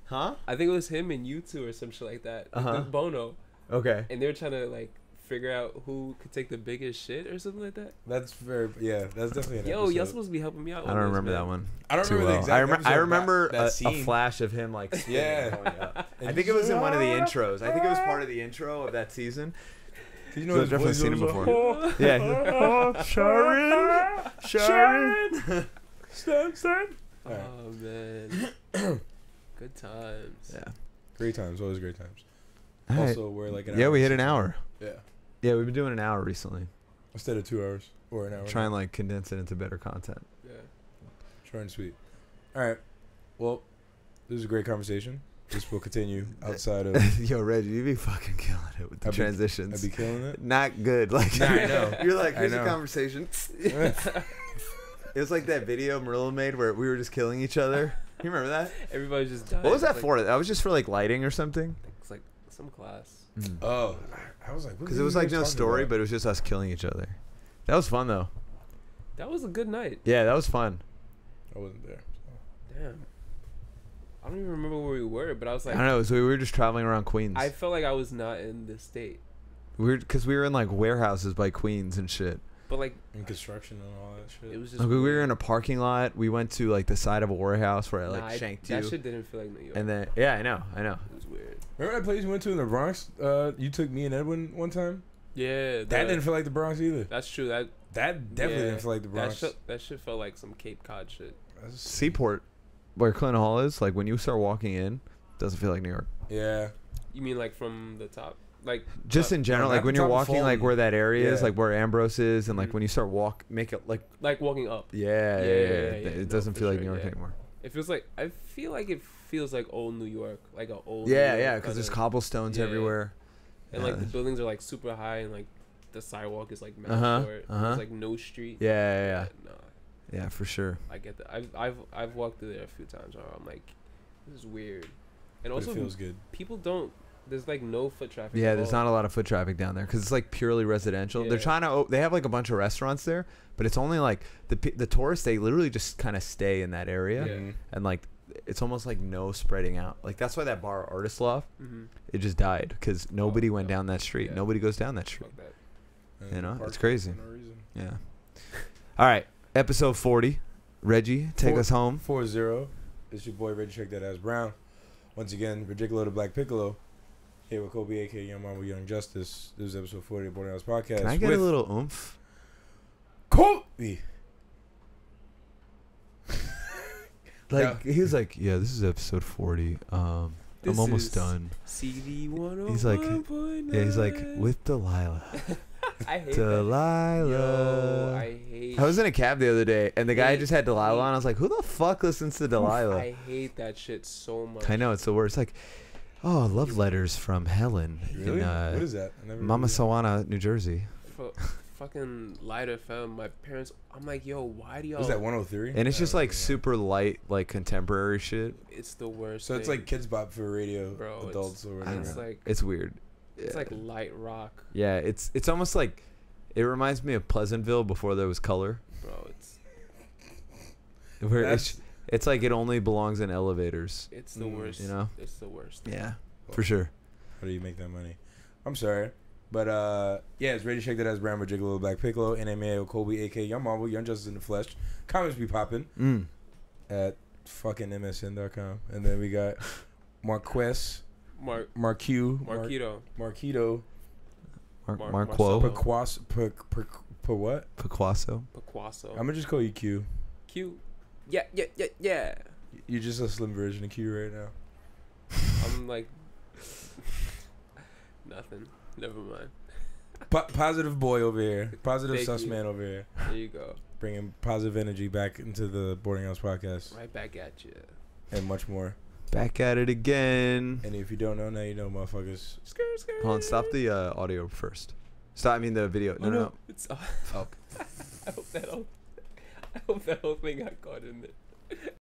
Huh? I think it was him and you two or some shit like that. Like, Uh-huh. Bono, Okay. and they were trying to like figure out who could take the biggest shit or something like that. That's very That's definitely an Yo, episode. y'all supposed to be helping me out. I don't remember that one. I don't too remember the well. exact. episode, I but remember that a scene. flash of him like Yeah. going up. And I think it was in one of the intros. I think it was part of the intro of that season. You So I've definitely seen him before. Yeah. Oh, Sharon, Sharon, Stan. Oh man, good times. Yeah. Great times, always great times. All right. Also, we're like an Yeah, hour we hit and an 6 hour. Yeah, Yeah, we've been doing an hour recently. instead of 2 hours or an hour. Try and like condense it into better content. Yeah. Short and sweet. All right. Well, this was a great conversation. This will continue outside of. Yo, Reggie, you be fucking killing it with the I'd be transitions. I'd be killing it. Not good. Like Nah, I know. You're like, I here's a know. conversation. It was like that video Marilla made where we were just killing each other. You remember that? Everybody's just dying. What was that Like, for? That was just for like lighting or something. It's like some class. Oh, I was like, Because it was like no story, but it was just us killing each other. That was fun though. That was a good night. Yeah, that was fun. I wasn't there. Damn. I don't even remember where we were, but I was like, I don't know. So we were just traveling around Queens. I felt like I was not in this state. Because we were in like warehouses by Queens and shit. But like, In construction and all that shit. it was just. Like, we were weird. in a parking lot. We went to like the side of a warehouse where I like Nah, shanked you. That shit didn't feel like New York. And then yeah, I know. It was weird. Remember that place we went to in the Bronx? You took me and Edwin one time. Yeah. That didn't feel like the Bronx either. That's true. That Definitely didn't feel like the Bronx. That shit felt like some Cape Cod shit. That's- Seaport, where Clinton Hall is, like when you start walking in, doesn't feel like New York. Yeah. You mean like from the top, like Just in general, not like when the you're top of walking, like Fulton. where that area is, Yeah. like where Ambrose is, and like Mhm. when you start make it like walking up. yeah. Yeah, It no, doesn't for feel like sure, New York yeah. anymore. It feels like it feels like old New York, like a old. Yeah, New yeah, York because there's kinda- cobblestones yeah. everywhere. and Yeah. like the buildings are like super high, and like the sidewalk is like mad Uh-huh, short. uh-huh. There's like no street. Yeah. No, Yeah, for sure. I get that. I've walked through there a few times. Where I'm like, this is weird, and But also it feels good. people don't there's like no foot traffic. Yeah, at there's all. not a lot of foot traffic down there because it's like purely residential. They're Yeah. trying to. They have like a bunch of restaurants there, but it's only like the tourists. They literally just kind of stay in that area, Yeah. and like it's almost like no spreading out. Like that's why that bar Artist Loft, it just died because nobody went down that street. Yeah. Nobody goes down that street. Fuck that. And You know, park it's crazy. for no reason. Yeah. All right, episode 40. Reggie, take us home. 4-0. It's your boy Reggie Check That Ass Brown. Once again, Ridiculo the Black Piccolo. Here with Kobe, aka Young Mama Young Justice. This is episode 40 of Border House Podcast. Can I get a little oomph? Kobe. Like he was like, yeah, this is episode 40. I'm This almost is done. CD 101. He's like, yeah, he's like with Delilah. I hate Delilah. that. Yo, I hate. I was in a cab the other day, and the guy Hate- just had Delilah on. I was like, who the fuck listens to Delilah? I hate that shit so much. I know, it's the worst. Like, oh, love letters from Helen Really? in What is that? I never Mama heard of that. Sawana, New Jersey. Fucking Light FM. My parents. I'm like, yo, why do y'all? Was that 103? And it's just like Yeah. super light, like contemporary shit. It's the worst. So it's thing. like Kids Bop for radio Bro, adults or I whatever. don't It's know. like It's weird. it's Yeah. like light rock, Yeah, it's almost like it reminds me of Pleasantville before there was color. bro. It's Where That's- it's like it only belongs in elevators. it's the worst. You know? It's the worst. Yeah, for sure. How do you make that money? I'm sorry. But, yeah, it's Reggie Check That Ass Brown with Gigolo Black Piccolo, NMA Kobe, a.k.a. Young Marvel, Young Justice in the Flesh. Comments be popping at fucking MSN.com. And then we got Marquo. Marquito. Marquito. Marquo. Marcelo. Piquosso. What? Piquosso. Piquosso. I'm going to just call you Q. Cute. Yeah. You're just a slim version of Q right now. I'm like nothing. Never mind. Positive boy over here. Positive Thank sus you. man over here. There you go. Bringing positive energy back into the Boarding House Podcast. Right back at you. And much more. Back at it again. And if you don't know, now you know, motherfuckers. Skirt. Hold on, stop the audio first. Stop. I mean the video. No. It's. Oh. I hope that whole thing got caught in there.